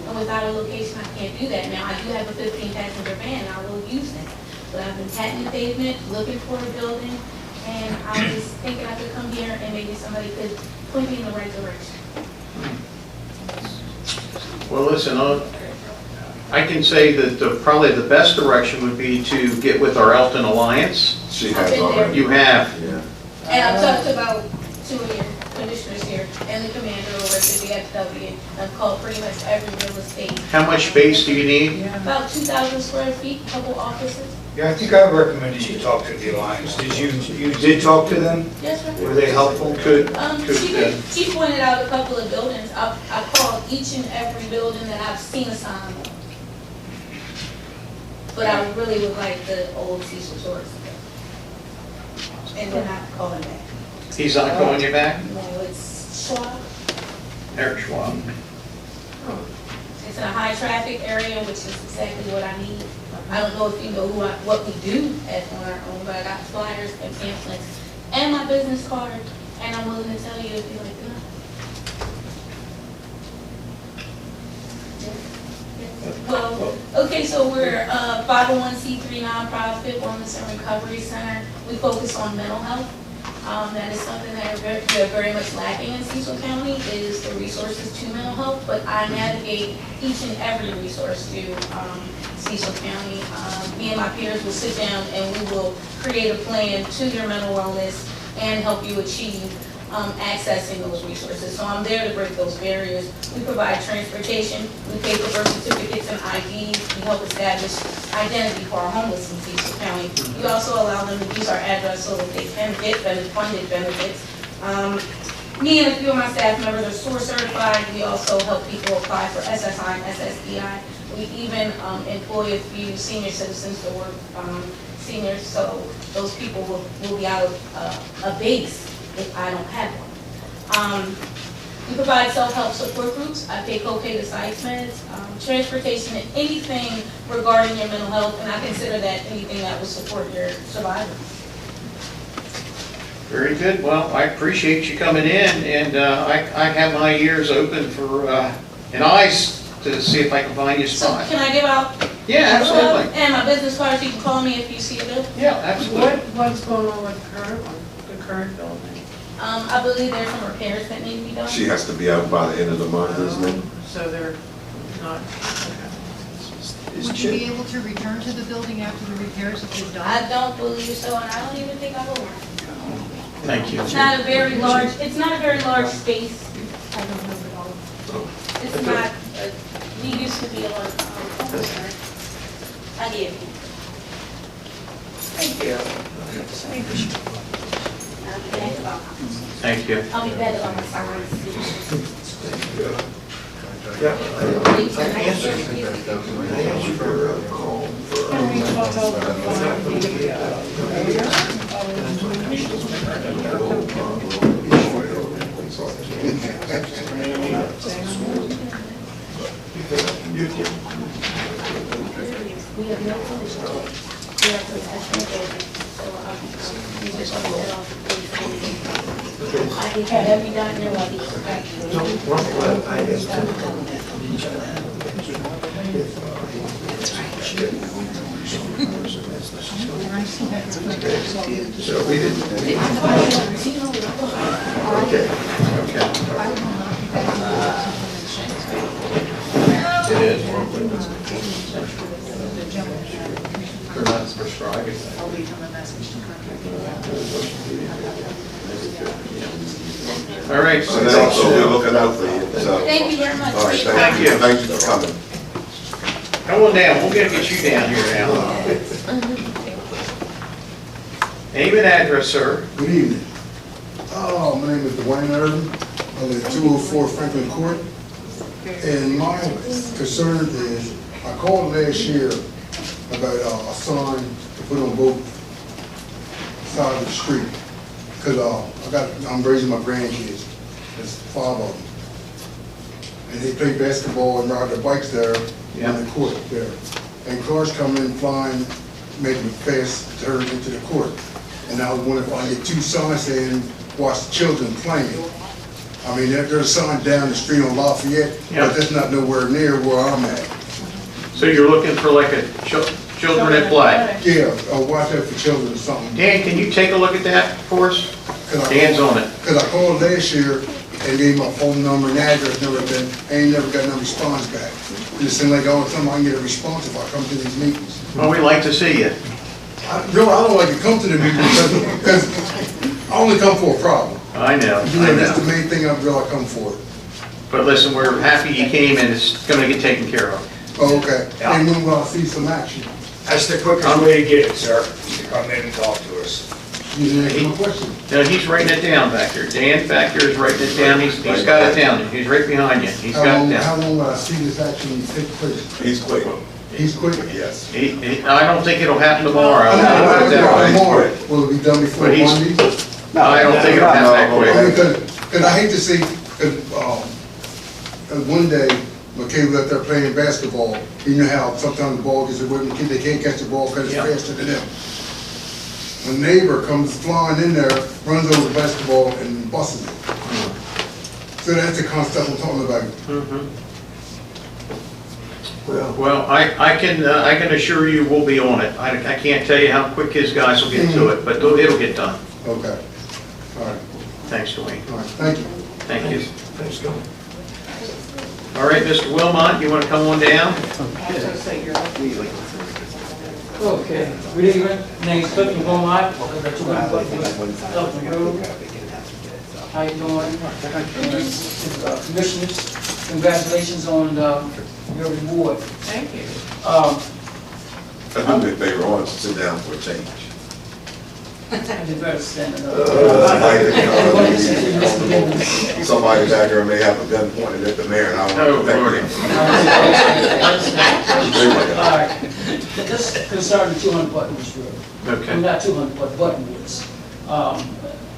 [SPEAKER 14] And without a location, I can't do that. Now, I do have a 15-passenger van, and I will use that. But I've been patting the pavement, looking for a building, and I was thinking I could come here and maybe somebody could point me in the right direction.
[SPEAKER 1] Well, listen, I can say that probably the best direction would be to get with our Elton Alliance.
[SPEAKER 2] She has already.
[SPEAKER 1] You have.
[SPEAKER 2] Yeah.
[SPEAKER 14] And I've talked to about 2 of your commissioners here and the commander over at the VFW. I've called pretty much every real estate.
[SPEAKER 1] How much space do you need?
[SPEAKER 14] About 2,000 square feet, a couple offices.
[SPEAKER 7] Yeah, I think I recommended you talk to the Alliance. Did you did talk to them?
[SPEAKER 14] Yes, sir.
[SPEAKER 7] Were they helpful?
[SPEAKER 14] She pointed out a couple of buildings. I called each and every building that I've seen a sign on. But I really would like the old Cecil Tourist. And then I call him back.
[SPEAKER 1] He's not calling you back?
[SPEAKER 14] No, it's Schwab.
[SPEAKER 1] Eric Schwab.
[SPEAKER 14] It's in a high traffic area, which is exactly what I need. I don't know if you know what we do on our own, but I got flyers and pamphlets and my business card, and I'm willing to tell you if you like to know. Well, okay, so we're a 501c3 nonprofit wellness and recovery center. We focus on mental health. That is something that we're very much lacking in Cecil County is the resources to mental health, but I navigate each and every resource to Cecil County. Me and my peers will sit down and we will create a plan to your mental wellness and help you achieve accessing those resources. So I'm there to break those barriers. We provide transportation, we pay for birth certificates and IDs, we help establish identity for our homeless in Cecil County. We also allow them to use our address so that they can get funded benefits. Me and a few of my staff members are SOAR certified. We also help people apply for SSI and SSDI. We even employ a few senior citizens to work seniors, so those people will be out of a base if I don't have one. We provide self-help support groups. I pay co-pay to psych meds, transportation, and anything regarding your mental health, and I consider that anything that will support your survival.
[SPEAKER 1] Very good. Well, I appreciate you coming in, and I have my ears open for and eyes to see if I can find you a
[SPEAKER 14] So
[SPEAKER 1] spot.
[SPEAKER 14] can I give out?
[SPEAKER 1] Yeah, absolutely.
[SPEAKER 14] And my business card, so you can call me if you see a bill.
[SPEAKER 1] Yeah, absolutely.
[SPEAKER 3] What's going on with the current one, the current building?
[SPEAKER 14] I believe there's some repairs that need to be done.
[SPEAKER 2] She has to be out by the end of the month, isn't it?
[SPEAKER 3] So they're not,
[SPEAKER 11] Would you be able to return to the building after the repairs have been done?
[SPEAKER 14] I don't believe so, and I don't even think I will.
[SPEAKER 1] Thank you.
[SPEAKER 14] It's not a very large space. I don't know at all. It's not, we used to be a large, I give you. Thank you. I'll be back about,
[SPEAKER 1] Thank you.
[SPEAKER 14] I'll be back about my signs.
[SPEAKER 6] Yeah, I answered your call for.
[SPEAKER 14] We have no condition. We are professional building, so we just want to get off the I think had every dot in your life.
[SPEAKER 6] I asked him. So we didn't. Okay.
[SPEAKER 1] It is. They're not prescribing that.
[SPEAKER 11] I'll leave him a message to contact
[SPEAKER 1] All right.
[SPEAKER 2] So then also, we're looking out for you, so.
[SPEAKER 14] Thank you very much.
[SPEAKER 2] All right,
[SPEAKER 1] Thank you.
[SPEAKER 2] Thank you for coming.
[SPEAKER 1] Come on down, we'll get you down here now. Name and address, sir.
[SPEAKER 15] Good evening. My name is Dwayne Irvin. I live at 204 Franklin Court. And my concern is, I called last year about a sign to put on both sides of the street. Because I'm raising my grandkids. There's 5 of them. And they play basketball and ride their bikes there on the court there. And cars come in flying, making a fast turn into the court. And I was wondering if I get 2 signs saying, watch the children playing. I mean, there's a sign down the street on Lafayette, but that's not nowhere near where I'm at.
[SPEAKER 1] So you're looking for like a children at play.
[SPEAKER 15] Yeah, watch out for children or something.
[SPEAKER 1] Dan, can you take a look at that for us? Dan's on it.
[SPEAKER 15] Because I called last year and gave my phone number and address, I ain't never got no response back. It seemed like all the time I can get a response if I come to these meetings.
[SPEAKER 1] Well, we'd like to see you.
[SPEAKER 15] I don't like to come to the meetings because I only come for a problem.
[SPEAKER 1] I know,
[SPEAKER 15] You
[SPEAKER 1] I
[SPEAKER 15] know, that's the
[SPEAKER 1] know.
[SPEAKER 15] main thing I really come for.
[SPEAKER 1] But listen, we're happy you came and it's gonna get taken care of.
[SPEAKER 15] Oh, okay. And when will I see some action?
[SPEAKER 7] That's the quickest way to get it, sir, is to come in and talk to us.
[SPEAKER 15] You didn't answer my question.
[SPEAKER 1] No, he's writing it down back there. Dan back there is writing it down. He's got it down. He's right behind you. He's got it
[SPEAKER 15] How
[SPEAKER 1] down.
[SPEAKER 15] long will I see this action take place?
[SPEAKER 13] He's quick.
[SPEAKER 15] He's quick?
[SPEAKER 13] Yes.
[SPEAKER 1] I don't think it'll happen tomorrow.
[SPEAKER 15] I
[SPEAKER 1] I'll put it that way.
[SPEAKER 15] Tomorrow. Will it be done before
[SPEAKER 1] But he's-
[SPEAKER 15] Monday?
[SPEAKER 1] No, I don't think it'll happen that quick.
[SPEAKER 15] Because I hate to see, one day, my kid was out there playing basketball. You know how sometimes the ball gets away from the kid, they can't catch the ball because it's
[SPEAKER 1] Yeah.
[SPEAKER 15] faster than them. A neighbor comes flying in there, runs over the basketball and busts it. So that's the kind of stuff I'm talking about.
[SPEAKER 1] Mhm. Well, I can assure you we'll be on it. I can't tell you how quick his guys will get to it, but it'll get done.
[SPEAKER 15] Okay. All right.
[SPEAKER 1] Thanks, Dwayne.
[SPEAKER 15] All right. Thank you.
[SPEAKER 1] Thank you.
[SPEAKER 6] Thanks, Tom.
[SPEAKER 1] All right, Mr. Wilmot, you want to come on down?
[SPEAKER 16] Okay, good evening, name's Clifton Beaumont, Elton Road. How you doing? Commissioners, congratulations on your reward.
[SPEAKER 3] Thank you.
[SPEAKER 13] Do me a favor, I want you to sit down for a change.
[SPEAKER 16] I did better stand it
[SPEAKER 13] Somebody back there may have a gun pointed at the mayor, and I want to protect him.
[SPEAKER 16] All right, this concerning 200 Buttonwoods Road.
[SPEAKER 1] Okay.
[SPEAKER 16] Not 200, but Buttonwoods.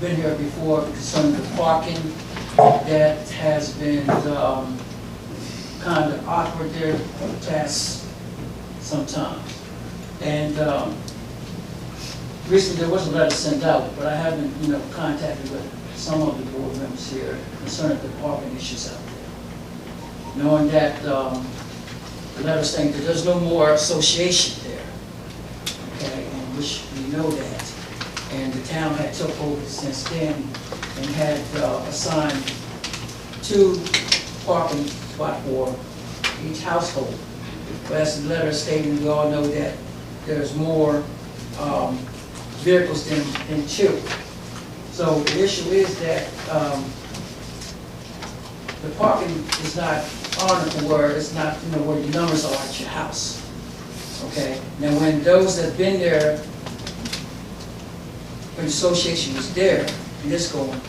[SPEAKER 16] Been here before concerning the parking that has been kind of awkward there for the past sometimes. And recently there was a letter sent out, but I haven't, contacted with some of the board members here concerning the parking issues out there. Knowing that the letter saying that there's no more association there, okay, and which we know that. And the town had took over since then and had assigned 2 parking spots for each household. But as the letter stated, we all know that there's more vehicles than 2. So the issue is that the parking is not honored to where it's not, where the numbers are at your house. Okay? Now when those that've been there, when the association was there, and this going,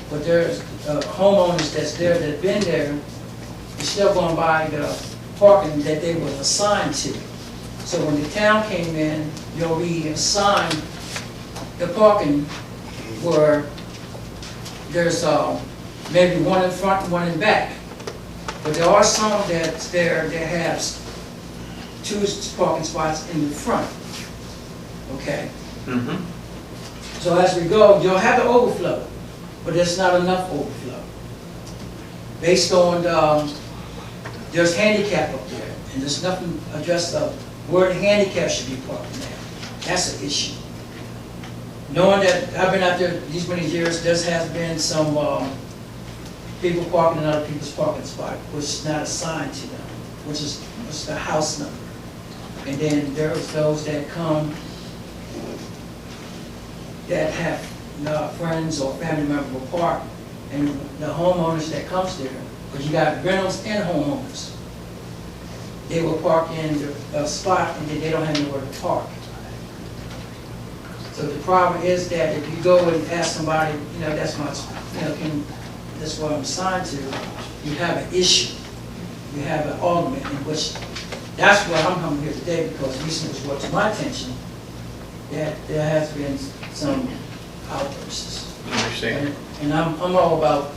[SPEAKER 16] but there's homeowners that's there that've been there, they're still going by the parking that they were assigned to. So when the town came in, they'll reassign the parking where there's maybe one in front and one in back. But there are some that's there that has 2 parking spots in the front. Okay?
[SPEAKER 1] Mm-hmm.
[SPEAKER 16] So as we go, you'll have the overflow, but there's not enough overflow. Based on, there's handicap up there, and there's nothing addressed of where the handicap should be parked at. That's an issue. Knowing that I've been out there these many years, there has been some people parking in other people's parking spot, which is not assigned to them, which is the house number. And then there's those that come that have friends or family members will park, and the homeowners that comes there, because you got rentals and homeowners, they will park in the spot and then they don't have nowhere to park. So the problem is that if you go and ask somebody, that's my, that's what I'm assigned to, you have an issue. You have an argument in which, that's why I'm coming here today, because recently it was brought to my attention that there has been some outbursts.
[SPEAKER 1] I understand.
[SPEAKER 16] And I'm all about,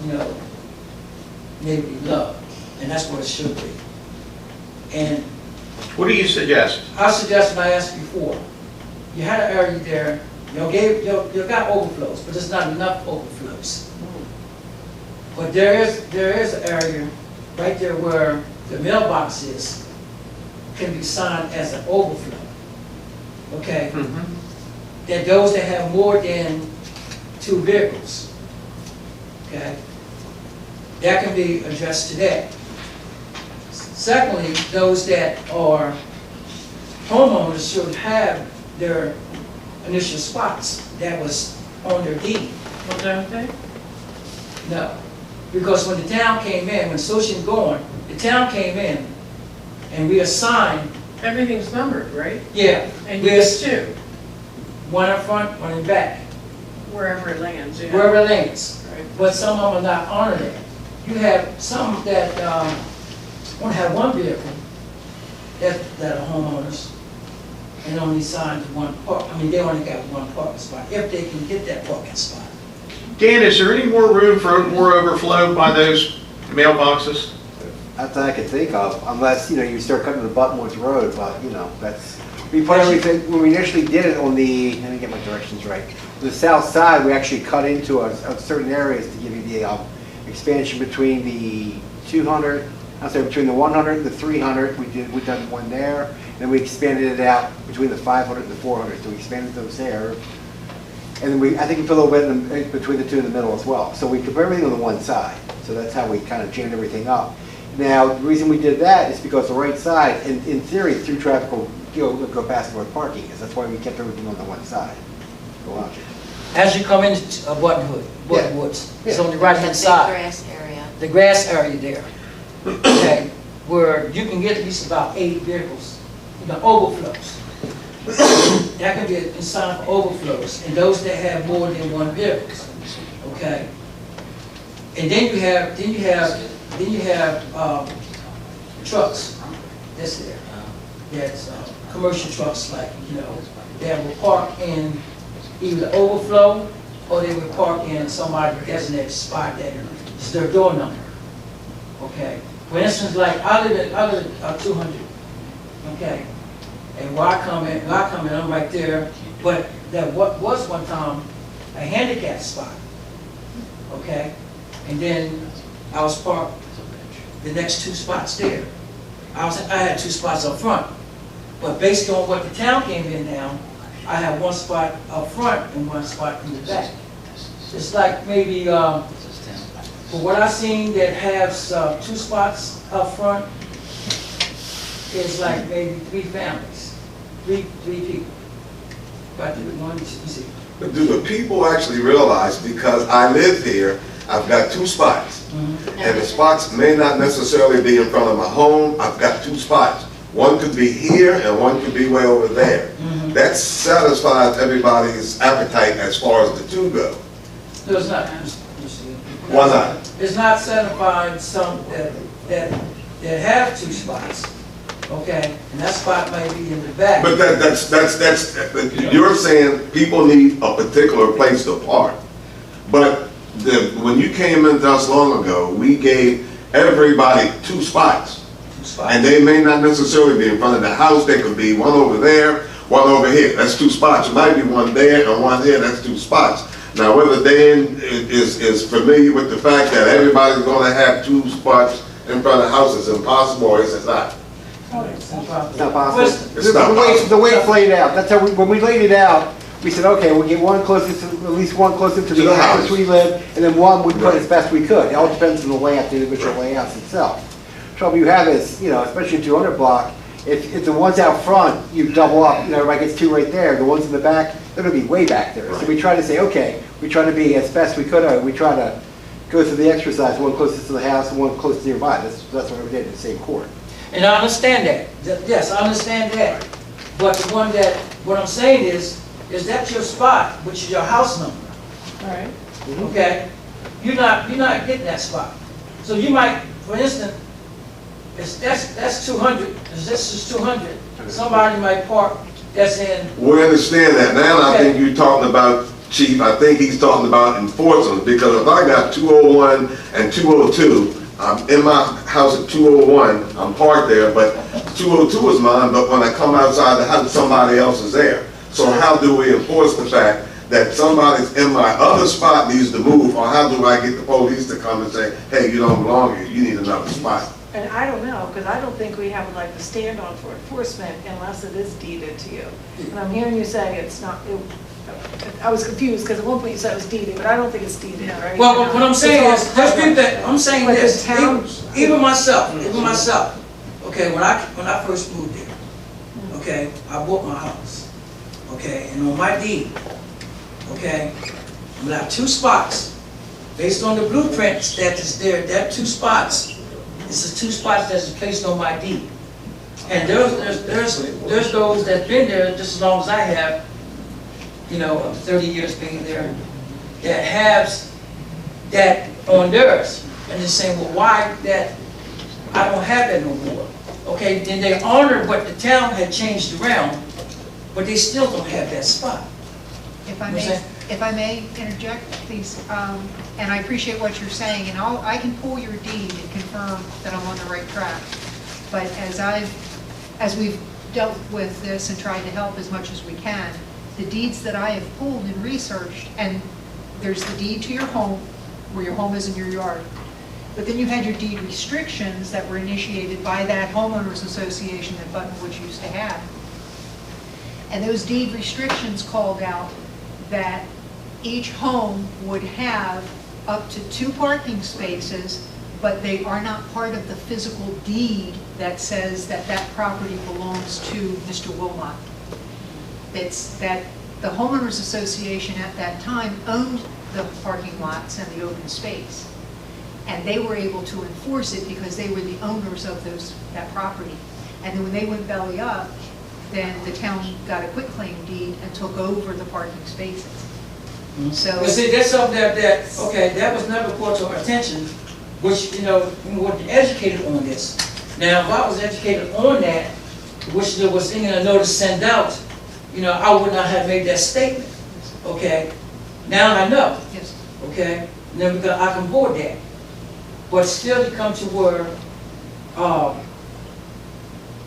[SPEAKER 16] neighborly love, and that's what it should be. And
[SPEAKER 1] what do you suggest?
[SPEAKER 16] I suggest what I asked before. You had an area there, you got overflows, but there's not enough overflows. But there is an area right there where the mailbox is, can be signed as an overflow. okay? That those that have more than 2 vehicles, okay? That can be addressed today. Secondly, those that are homeowners should have their initial spots that was on their deed.
[SPEAKER 3] Well, don't they?
[SPEAKER 16] No, because when the town came in, when Association going, the town came in and we assigned,
[SPEAKER 3] Everything's numbered, right?
[SPEAKER 16] yeah,
[SPEAKER 3] And you
[SPEAKER 16] we
[SPEAKER 3] get
[SPEAKER 16] ass-
[SPEAKER 3] 2,
[SPEAKER 16] one up front, one in back,
[SPEAKER 3] wherever it lands, yeah.
[SPEAKER 16] wherever it lands.
[SPEAKER 3] Right.
[SPEAKER 16] But some of them are not honored it. You have some that want to have 1 vehicle that are homeowners and only signed to 1 park. I mean, they only got 1 parking spot if they can get that parking spot.
[SPEAKER 1] Dan, is there any more room for more overflow by those mailboxes?
[SPEAKER 17] That's all I can think of, unless, you start cutting the Buttonwoods Road, but, that's, we put everything, when we initially did it on the, let me get my directions right. The south side, we actually cut into certain areas to give you the expansion between the 200, between the 100 and the 300, we done one there, and then we expanded it out between the 500 and the 400, so we expanded those there. And then I think we put a little bit between the 2 in the middle as well. So we could put everything on the one side, so that's how we kind of jammed everything up. Now, the reason we did that is because the right side, in theory, through traffic will go past where the parking is. That's why we kept everything on the one side. Go out.
[SPEAKER 16] As you come into Buttonwoods, it's on the right-hand side.
[SPEAKER 18] grass area.
[SPEAKER 16] The grass area there, okay, where you can get at least about 8 vehicles, overflows. That can be a sign for overflows, and those that have more than 1 vehicle, okay? And then you have trucks, that's there. That's commercial trucks like, that will park in either the overflow or they will park in somebody's designated spot that is their door number. Okay. For instance, like I live at 200. Okay. And where I come in, I'm right there. But that was one time a handicap spot. Okay. And then I was parked the next 2 spots there. I had 2 spots up front. But based on what the town came in now, I have 1 spot up front and 1 spot in the back. It's like maybe, for what I've seen that has 2 spots up front, is like maybe 3 families, 3 people. But one, you see.
[SPEAKER 2] But do the people actually realize, because I live here, I've got 2 spots. And the spots may not necessarily be in front of my home, I've got 2 spots. One could be here and one could be way over there. That satisfies everybody's appetite as far as the 2 go.
[SPEAKER 16] No, it's not.
[SPEAKER 2] Why not?
[SPEAKER 16] It's not satisfying some that have 2 spots, okay? And that spot might be in the back.
[SPEAKER 2] But you're saying people need a particular place to park. But when you came in us long ago, we gave everybody 2 spots. And they may not necessarily be in front of the house, they could be one over there, one over here. That's 2 spots. It might be one there and one here, that's 2 spots. Now, whether Dan is familiar with the fact that everybody's gonna have 2 spots in front of the house is impossible, or is it not?
[SPEAKER 17] It's not possible. The way it's laid out, that's how when we laid it out, we said, okay, we'll get one closest to, at least one closer to the house we live, and then one we put as best we could. It all depends on the layout, the individual layouts itself. Trouble you have is, especially in 200 block, if the ones out front, you double up, everybody gets 2 right there, the ones in the back, they're gonna be way back there. So we try to say, okay, we try to be as best we could, we try to go through the exercise, one closest to the house and one close nearby. That's what we did in the same court.
[SPEAKER 16] And I understand that. Yes, I understand that. But the one that, what I'm saying is that your spot, which is your house number?
[SPEAKER 3] All right.
[SPEAKER 16] Okay? You're not getting that spot. So you might, for instance, that's 200, this is 200. Somebody might park that's in.
[SPEAKER 2] We understand that. Now I think you're talking about, Chief, I think he's talking about enforcement, because if I got 201 and 202, I'm in my house at 201, I'm parked there, but 202 is mine, but when I come outside the house, somebody else is there. So how do we enforce the fact that somebody's in my other spot needs to move, or how do I get the police to come and say, hey, you don't belong here, you need another spot?
[SPEAKER 8] And I don't know, because I don't think we have like the stand on for enforcement unless it is deeded to you. And I'm hearing you say it's not, I was confused, because at one point you said it was deeded, but I don't think it's deeded, right?
[SPEAKER 16] Well, what I'm saying is, there's people that, I'm saying
[SPEAKER 8] But the
[SPEAKER 16] this,
[SPEAKER 8] town-
[SPEAKER 16] even myself, okay, when I first moved there, okay, I bought my house, okay, and on my deed, okay, I'm gonna have 2 spots, based on the blueprints that is there, that 2 spots, it's the 2 spots that's placed on my deed. And there's those that's been there just as long as I have, you know, 30 years being there, that has that on theirs. And they're saying, well, why that, I don't have that no more. Okay, then they honored what the town had changed around, but they still don't have that spot.
[SPEAKER 11] If I may interject, please, and I appreciate what you're saying, and I can pull your deed and confirm that I'm on the right track. But as we've dealt with this and tried to help as much as we can, the deeds that I have pulled and researched, and there's the deed to your home, where your home is in your yard, but then you had your deed restrictions that were initiated by that homeowners association that Buttonwoods used to have. And those deed restrictions called out that each home would have up to 2 parking spaces, but they are not part of the physical deed that says that that property belongs to Mr. Wilmot. It's that the homeowners association at that time owned the parking lots and the open space. And they were able to enforce it because they were the owners of that property. And then when they went belly up, then the town got a quitclaim deed and took over the parking spaces. So,
[SPEAKER 16] But see, that's something that was never brought to our attention, which, you know, we weren't educated on this. Now, if I was educated on that, which there was in a notice sent out, you know, I would not have made that statement, okay? Now I know,
[SPEAKER 11] yes.
[SPEAKER 16] okay? Now because I can board that. But still to come to where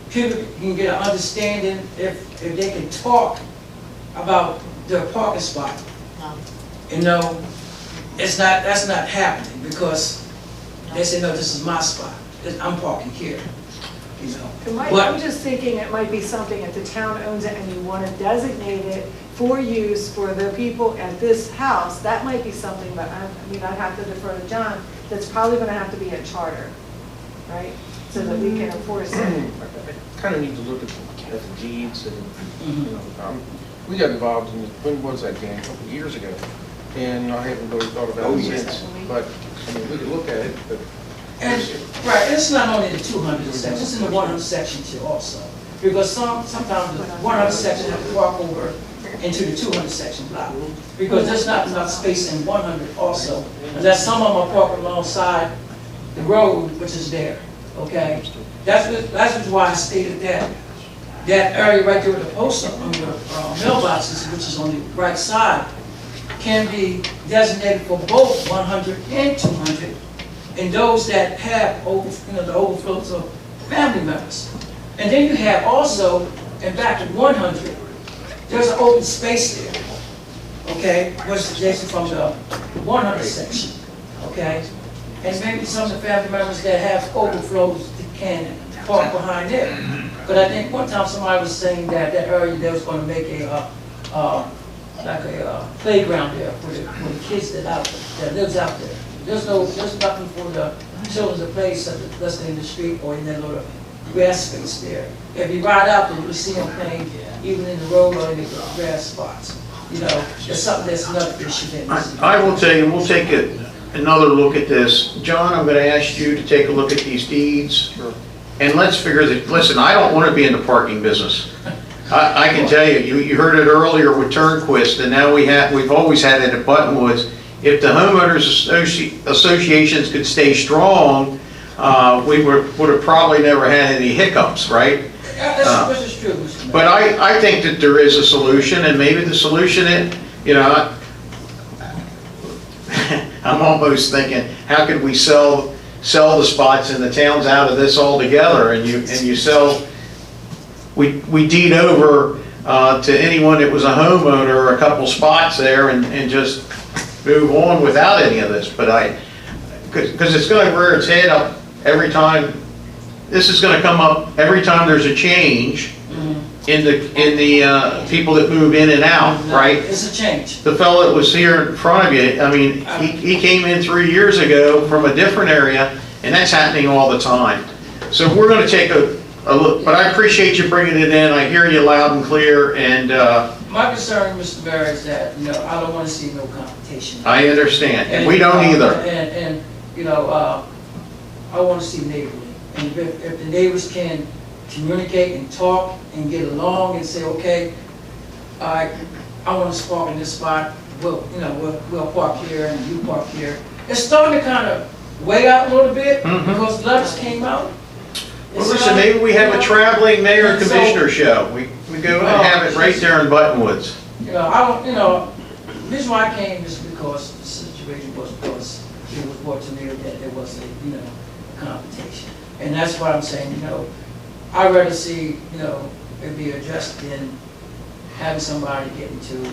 [SPEAKER 16] people can get an understanding if they can talk about their parking spot. You know, that's not happening because they say, no, this is my spot. I'm parking here. You know.
[SPEAKER 8] I'm just thinking it might be something if the town owns it and you want to designate it for use for the people at this house, that might be something, but I mean, I'd have to defer to John, that's probably going to have to be a charter, right? So that we can enforce it.
[SPEAKER 18] I kind of need to look at the deeds and, you know, we got involved in, when was that, Dan? A couple of years ago. And I haven't really thought about it since, but, I mean, we could look at it, but.
[SPEAKER 16] And, right, it's not only the 200 section, it's in the 100 section too also. Because sometimes the 100 section have to walk over into the 200 section block. Because there's not enough space in 100 also, unless some of them are parked alongside the road, which is there, okay? That's why I stated that area right there with the post on your mailboxes, which is on the right side, can be designated for both 100 and 200. And those that have the overflows of family members. And then you have also, in back at 100, there's an open space there, okay, which is adjacent from the 100 section, okay? And maybe some of the family members that have overflows can park behind there. But I think one time somebody was saying that area they was going to make a playground there for the kids that lives out there. There's nothing for the children to play, such as let's say in the street or in that little grass space there. If you ride out there, you'll see them playing even in the road or in the grass spots. You know, it's something that's another issue.
[SPEAKER 1] I will tell you, we'll take another look at this. John, I'm going to ask you to take a look at these deeds.
[SPEAKER 18] Sure.
[SPEAKER 1] And let's figure that, listen, I don't want to be in the parking business. I can tell you, you heard it earlier with Turnquist, and now we've always had it at Buttonwoods. If the homeowners associations could stay strong, we would have probably never had any hiccups, right?
[SPEAKER 16] This is true.
[SPEAKER 1] But I think that there is a solution, and maybe the solution is, you know, I'm almost thinking, how could we sell the spots in the towns out of this altogether? And you sell, we deed over to anyone that was a homeowner a couple spots there, and just move on without any of this. But because it's going to rear its head up every time this is gonna come up every time there's a change in the people that move in and out, right?
[SPEAKER 16] It's a change.
[SPEAKER 1] The fellow that was here in front of you, I mean, he came in 3 years ago from a different area, and that's happening all the time. So we're gonna take a look, but I appreciate you bringing it in, I hear you loud and clear, and,
[SPEAKER 16] My concern, Mr. Mayor, is that, I don't want to see no competition.
[SPEAKER 1] I understand, and we don't either.
[SPEAKER 16] And, I want to see neighborly. And if the neighbors can communicate and talk and get along and say, okay, I want to park in this spot, we'll park here and you park here. It's starting to kind of weigh out a little bit because letters came out.
[SPEAKER 1] Well, listen, maybe we have a traveling mayor and commissioner show. We go and have it right there in Buttonwoods.
[SPEAKER 16] The reason why I came is because the situation was because it was brought to me that there was a competition. And that's why I'm saying, I'd rather see, it be addressed than having somebody get into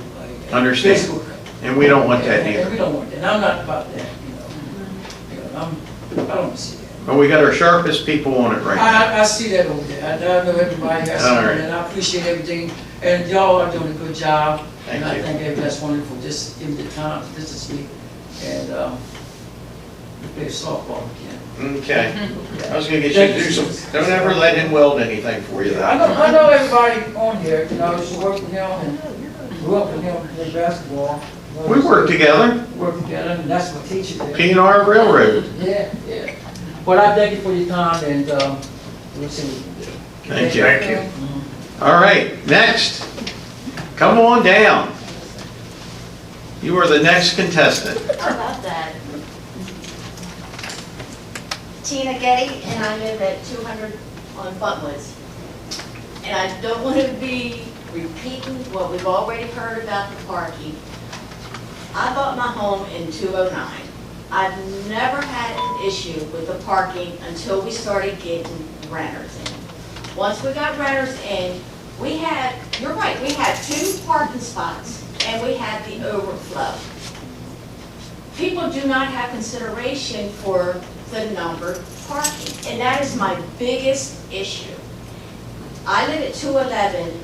[SPEAKER 16] a
[SPEAKER 1] Understand.
[SPEAKER 16] physical.
[SPEAKER 1] And we don't want that
[SPEAKER 16] And
[SPEAKER 1] either.
[SPEAKER 16] we don't want that. I'm not about that, I don't see that.
[SPEAKER 1] But we got our sharpest people on it right now.
[SPEAKER 16] I see that over there. I know everybody has something, and I appreciate everything. And y'all are doing a good job.
[SPEAKER 1] Thank
[SPEAKER 16] And I
[SPEAKER 1] you.
[SPEAKER 16] think that's wonderful. Just give me the time to visit me and play softball again.
[SPEAKER 1] Okay. I was gonna get you to do some, don't ever let him weld anything for you though.
[SPEAKER 16] I know everybody on here. I used to work with him and grew up with him and played basketball.
[SPEAKER 1] We work together,
[SPEAKER 16] Work together, and that's my teacher did.
[SPEAKER 1] P&R Railroad.
[SPEAKER 16] Yeah. But I thank you for your time, and we'll see what we can do.
[SPEAKER 1] Thank you.
[SPEAKER 7] Thank you.
[SPEAKER 1] All right, next. Come on down. You are the next contestant.
[SPEAKER 19] How about that? Tina Getty, and I live at 200 on Buttonwoods. And I don't want to be repeating what we've already heard about the parking. I bought my home in 2009. I've never had an issue with the parking until we started getting renters in. Once we got renters in, you're right, we had 2 parking spots and we had the overflow. People do not have consideration for the numbered parking, and that is my biggest issue. I live at 211.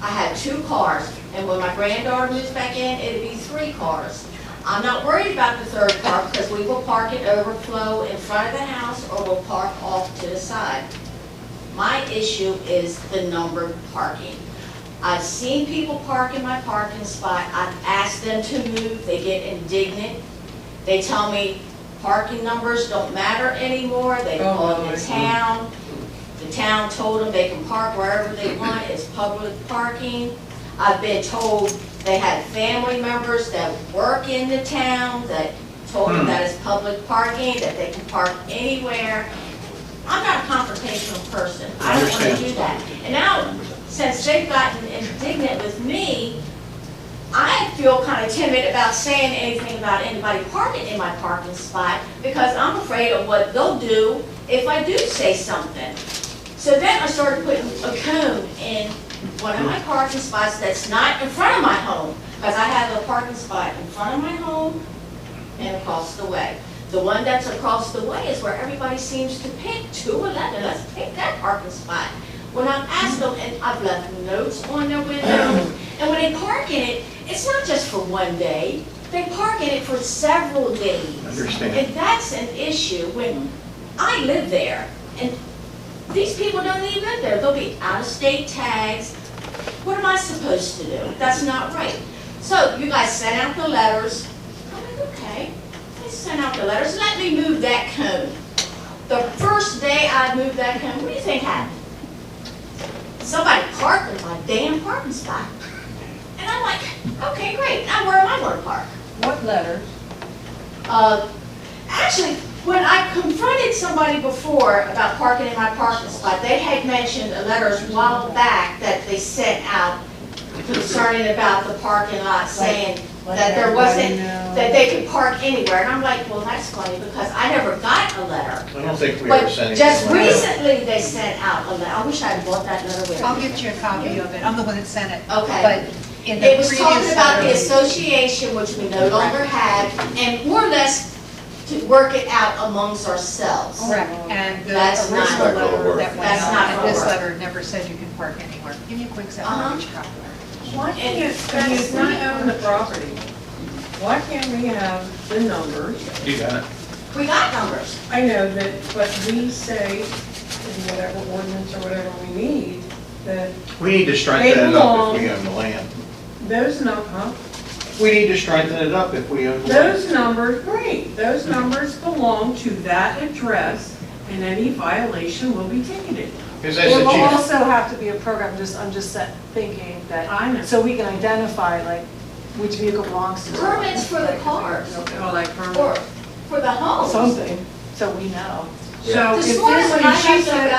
[SPEAKER 19] I had 2 cars, and when my granddaughter moves back in, it'll be 3 cars. I'm not worried about the 3rd car because we will park it overflow in front of the house or we'll park off to the side. My issue is the numbered parking. I've seen people park in my parking spot. I've asked them to move. They get indignant. They tell me parking numbers don't matter anymore. They call the town. The town told them they can park wherever they want. It's public parking. I've been told they had family members that work in the town that told them that it's public parking, that they can park anywhere. I'm not a confrontational person. I don't want to do that. And now, since they've gotten indignant with me, I feel kind of timid about saying anything about anybody parking in my parking spot because I'm afraid of what they'll do if I do say something. So then I started putting a cone in one of my parking spots that's not in front of my home, because I have a parking spot in front of my home and across the way. The one that's across the way is where everybody seems to pick 211. Let's pick that parking spot. When I've asked them, and I've left notes on their windows, and when they park in it, it's not just for one day. They park in it for several days.
[SPEAKER 1] Understand.
[SPEAKER 19] And that's an issue when I live there, and these people don't even live there. They'll be out-of-state tags. What am I supposed to do? That's not right. So you guys sent out the letters. I'm like, okay. They sent out the letters. Let me move that cone. The first day I moved that cone, what do you think happened? Somebody parked in my damn parking spot. And I'm like, okay, great. Now where am I going to park?
[SPEAKER 5] What letters?
[SPEAKER 19] Actually, when I confronted somebody before about parking in my parking spot, they had mentioned letters a while back that they sent out concerning about the parking lot, saying that there wasn't, that they could park anywhere. And I'm like, well, that's funny because I never got a letter.
[SPEAKER 1] I don't think we ever
[SPEAKER 19] But
[SPEAKER 1] sent
[SPEAKER 19] just
[SPEAKER 1] anything like that.
[SPEAKER 19] recently they sent out a letter. I wish I had bought that letter with me.
[SPEAKER 11] I'll get you a copy of it. I'm the one that sent it.
[SPEAKER 19] Okay.
[SPEAKER 11] But in the
[SPEAKER 19] It was
[SPEAKER 11] previous
[SPEAKER 19] talking about the
[SPEAKER 11] letter-
[SPEAKER 19] association, which we no longer have, and more or less to work it out amongst ourselves.
[SPEAKER 11] Correct, and the
[SPEAKER 19] That's not
[SPEAKER 11] original
[SPEAKER 2] gonna
[SPEAKER 11] letter
[SPEAKER 2] work.
[SPEAKER 11] that went
[SPEAKER 19] That's
[SPEAKER 11] out,
[SPEAKER 19] not
[SPEAKER 11] and
[SPEAKER 19] gonna
[SPEAKER 11] this
[SPEAKER 19] work.
[SPEAKER 11] letter never said you can park anywhere. Give me a quick second,
[SPEAKER 19] Uh-huh.
[SPEAKER 11] I'll get your copy.
[SPEAKER 3] Why can't, I mean, if we own the property, why can't we have the numbers?
[SPEAKER 1] You got it.
[SPEAKER 19] We got numbers.
[SPEAKER 3] I know that, but we say, in whatever ordinance or whatever we need, that
[SPEAKER 1] We need to strengthen it up if we own the land.
[SPEAKER 3] those
[SPEAKER 1] We need to strengthen it up if we own the land.
[SPEAKER 3] those numbers, great, those numbers belong to that address, and any violation will be ticketed.
[SPEAKER 1] Because as the
[SPEAKER 8] There will
[SPEAKER 1] chief,
[SPEAKER 8] also have to be a program, I'm just thinking that,
[SPEAKER 3] I know.
[SPEAKER 8] so we can identify like which vehicle belongs to.
[SPEAKER 19] Permits for the cars,
[SPEAKER 3] Oh, like
[SPEAKER 19] or for the homes.
[SPEAKER 8] Something, so we know.
[SPEAKER 3] So if
[SPEAKER 19] This morning when I
[SPEAKER 3] if she
[SPEAKER 19] had to
[SPEAKER 3] said,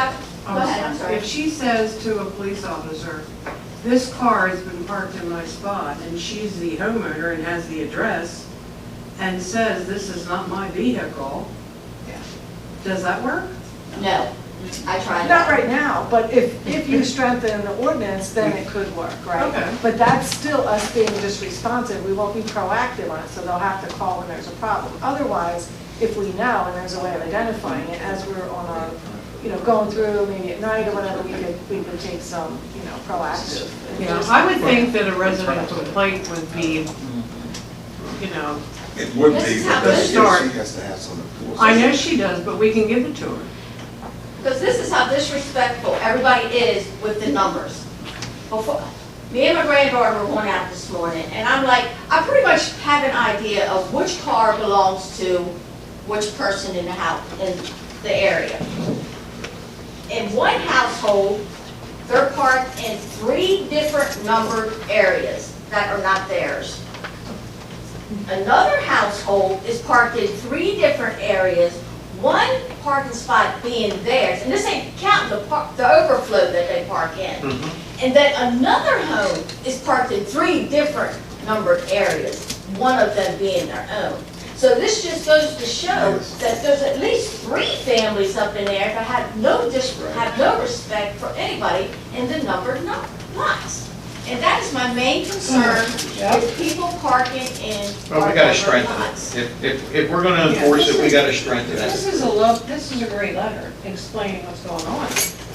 [SPEAKER 19] go, go ahead, I'm sorry.
[SPEAKER 3] if she says to a police officer, this car has been parked in my spot, and she's the homeowner and has the address, and says, this is not my vehicle, does that work?
[SPEAKER 19] No, I tried
[SPEAKER 8] Not
[SPEAKER 19] that.
[SPEAKER 8] right now, but if you strengthen the ordinance, then it could work, right?
[SPEAKER 3] Okay.
[SPEAKER 8] But that's still us being just responsive, we won't be proactive on it, so they'll have to call when there's a problem. Otherwise, if we know and there's a way of identifying it, as we're on our, going through maybe at night or whatever, we could take some, proactive.
[SPEAKER 3] Yeah, I would think that a resident complaint would be,
[SPEAKER 2] It would
[SPEAKER 19] This
[SPEAKER 2] be,
[SPEAKER 19] is
[SPEAKER 2] but
[SPEAKER 19] how
[SPEAKER 2] that
[SPEAKER 19] this
[SPEAKER 2] she
[SPEAKER 3] starts.
[SPEAKER 2] has to have some enforcement.
[SPEAKER 3] I know she does, but we can give it to her.
[SPEAKER 19] Because this is how disrespectful everybody is with the numbers. Before, me and my granddaughter were going out this morning, and I'm like, I pretty much have an idea of which car belongs to which person in the house, in the area. In one household, they're parked in 3 different numbered areas that are not theirs. Another household is parked in 3 different areas, one parking spot being theirs, and this ain't counting the overflow that they park in. And then another home is parked in 3 different numbered areas, one of them being their own. So this just goes to show that there's at least 3 families up in there that have no respect for anybody in the numbered lots. And that is my main concern, is people parking in
[SPEAKER 1] well,
[SPEAKER 19] our
[SPEAKER 1] we gotta
[SPEAKER 19] numbered
[SPEAKER 1] strengthen
[SPEAKER 19] lots.
[SPEAKER 1] it. If we're gonna enforce it, we gotta strengthen
[SPEAKER 3] This
[SPEAKER 1] it.
[SPEAKER 3] this is a great letter explaining what's going on,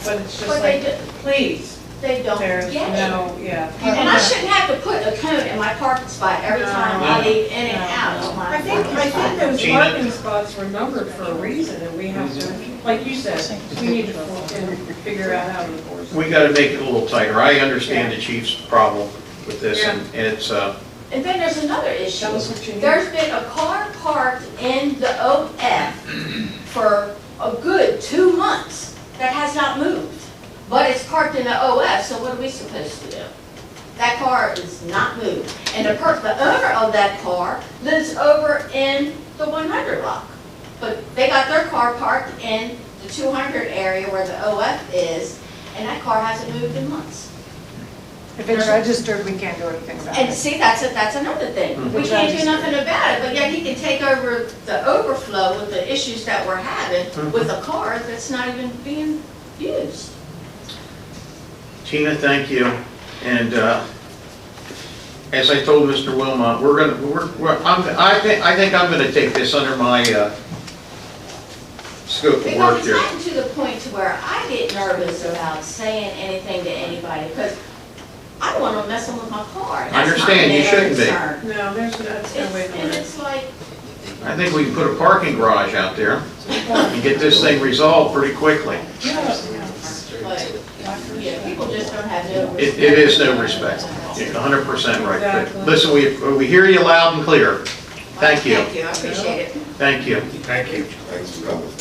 [SPEAKER 3] but it's just
[SPEAKER 19] But they
[SPEAKER 3] like, please,
[SPEAKER 19] They don't
[SPEAKER 3] there's
[SPEAKER 19] get it.
[SPEAKER 3] no, yeah.
[SPEAKER 19] And I shouldn't have to put a cone in my parking spot every time I leave in and out of my
[SPEAKER 3] I think
[SPEAKER 19] parking
[SPEAKER 3] those
[SPEAKER 1] Gina?
[SPEAKER 3] parking spots were numbered for a reason, and we have to, like you said, we need to figure out how to enforce it.
[SPEAKER 1] We gotta make it a little tighter. I understand the chief's problem with this, and it's,
[SPEAKER 19] And then there's another issue.
[SPEAKER 3] Tell us what you need.
[SPEAKER 19] There's been a car parked in the OF for a good 2 months that has not moved. But it's parked in the OF, so what are we supposed to do? That car is not moved. And the owner of that car lives over in the 100 block. But they got their car parked in the 200 area where the OF is, and that car hasn't moved in months.
[SPEAKER 8] If it's registered, we can't do anything about
[SPEAKER 19] And
[SPEAKER 8] it.
[SPEAKER 19] see, that's another thing. We can't do nothing about it, but yet he can take over the overflow with the issues that we're having with a car that's not even being used.
[SPEAKER 1] Tina, thank you. And as I told Mr. Wilmot, I think I'm gonna take this under my scope of
[SPEAKER 19] Because
[SPEAKER 1] work
[SPEAKER 19] it's
[SPEAKER 1] here.
[SPEAKER 19] gotten to the point to where I get nervous about saying anything to anybody, because I don't want them messing with my car.
[SPEAKER 1] I understand, you shouldn't be.
[SPEAKER 3] No, that's no way to do
[SPEAKER 19] And
[SPEAKER 3] it.
[SPEAKER 19] it's like,
[SPEAKER 1] I think we can put a parking garage out there and get this thing resolved pretty quickly.
[SPEAKER 19] but, yeah, people just don't have no respect.
[SPEAKER 1] It is no respect. You're 100% right. But listen, we hear you loud and clear. Thank you.
[SPEAKER 19] Thank you, I appreciate it.
[SPEAKER 1] Thank you.
[SPEAKER 7] Thank you.
[SPEAKER 2] Thanks for coming.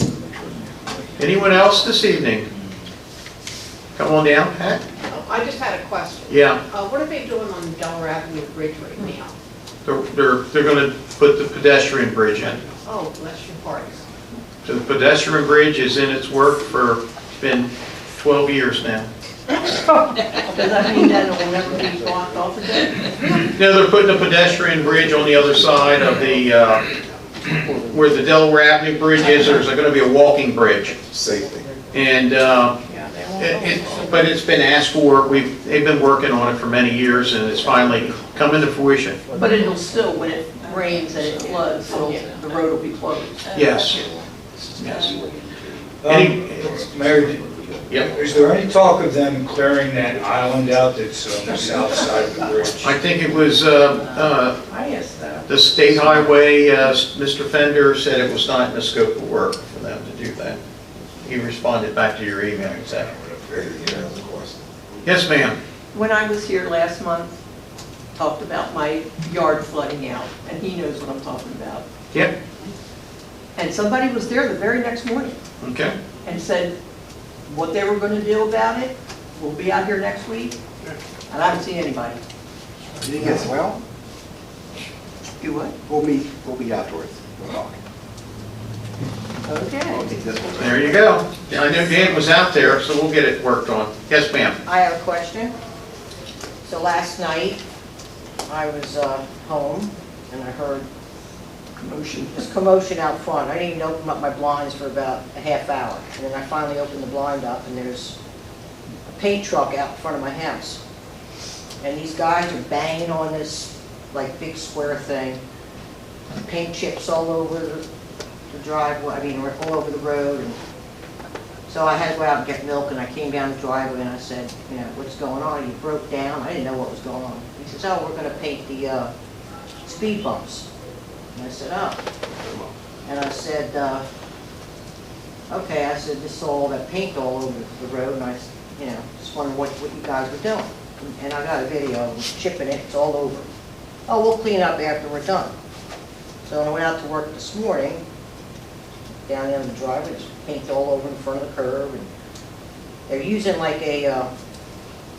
[SPEAKER 1] Anyone else this evening? Come on down, Pat.
[SPEAKER 20] I just had a question.
[SPEAKER 1] Yeah.
[SPEAKER 20] What are they doing on Delaware Avenue Bridge right now?
[SPEAKER 1] They're going to put the pedestrian bridge in.
[SPEAKER 20] Oh, bless your heart.
[SPEAKER 1] So the pedestrian bridge is in its work for, it's been 12 years now.
[SPEAKER 5] Does that mean that it will never be blocked off again?
[SPEAKER 1] No, they're putting a pedestrian bridge on the other side of the, where the Delaware Avenue Bridge is, there's going to be a walking bridge.
[SPEAKER 2] Safety.
[SPEAKER 1] And, but it's been asked for, they've been working on it for many years, and it's finally coming to fruition.
[SPEAKER 5] But it'll still, when rains and it floods, the road will be closed.
[SPEAKER 1] Yes. Yes. Any,
[SPEAKER 7] Mayor,
[SPEAKER 1] yep.
[SPEAKER 7] is there any talk of them clearing that island out that's on the south side of the bridge?
[SPEAKER 1] I think it was,
[SPEAKER 3] I asked that.
[SPEAKER 1] the state highway, Mr. Fender said it was not in the scope of work for them to do that. He responded back to your email, exactly. Yes, ma'am.
[SPEAKER 5] When I was here last month, talked about my yard flooding out, and he knows what I'm talking about.
[SPEAKER 1] Yep.
[SPEAKER 5] And somebody was there the very next morning
[SPEAKER 1] Okay.
[SPEAKER 5] and said what they were gonna do about it. We'll be out here next week, and I haven't seen anybody.
[SPEAKER 17] You think it's well?
[SPEAKER 5] Do what?
[SPEAKER 17] We'll meet outdoors. We'll talk.
[SPEAKER 5] Okay.
[SPEAKER 17] I'll take this one.
[SPEAKER 1] There you go. I know Dan was out there, so we'll get it worked on. Yes, ma'am.
[SPEAKER 9] I have a question. So last night, I was home, and I heard this commotion out front. I didn't even open up my blinds for about a half hour. And then I finally opened the blind up, and there's a paint truck out in front of my house. And these guys are banging on this, like, big square thing. Paint chips all over the driveway, I mean, all over the road. And so I had to go out and get milk, and I came down the driveway, and I said, you know, what's going on? He broke down. I didn't know what was going on. He says, oh, we're going to paint the speed bumps. And I said, oh. And I said, okay. I said, this is all that paint all over the road, and I, you know, just wondering what you guys were doing. And I got a video of them chipping it. It's all over. Oh, we'll clean up after we're done. So when I went out to work this morning, down there in the driveway, there's paint all over in front of the curb, and they're using like a,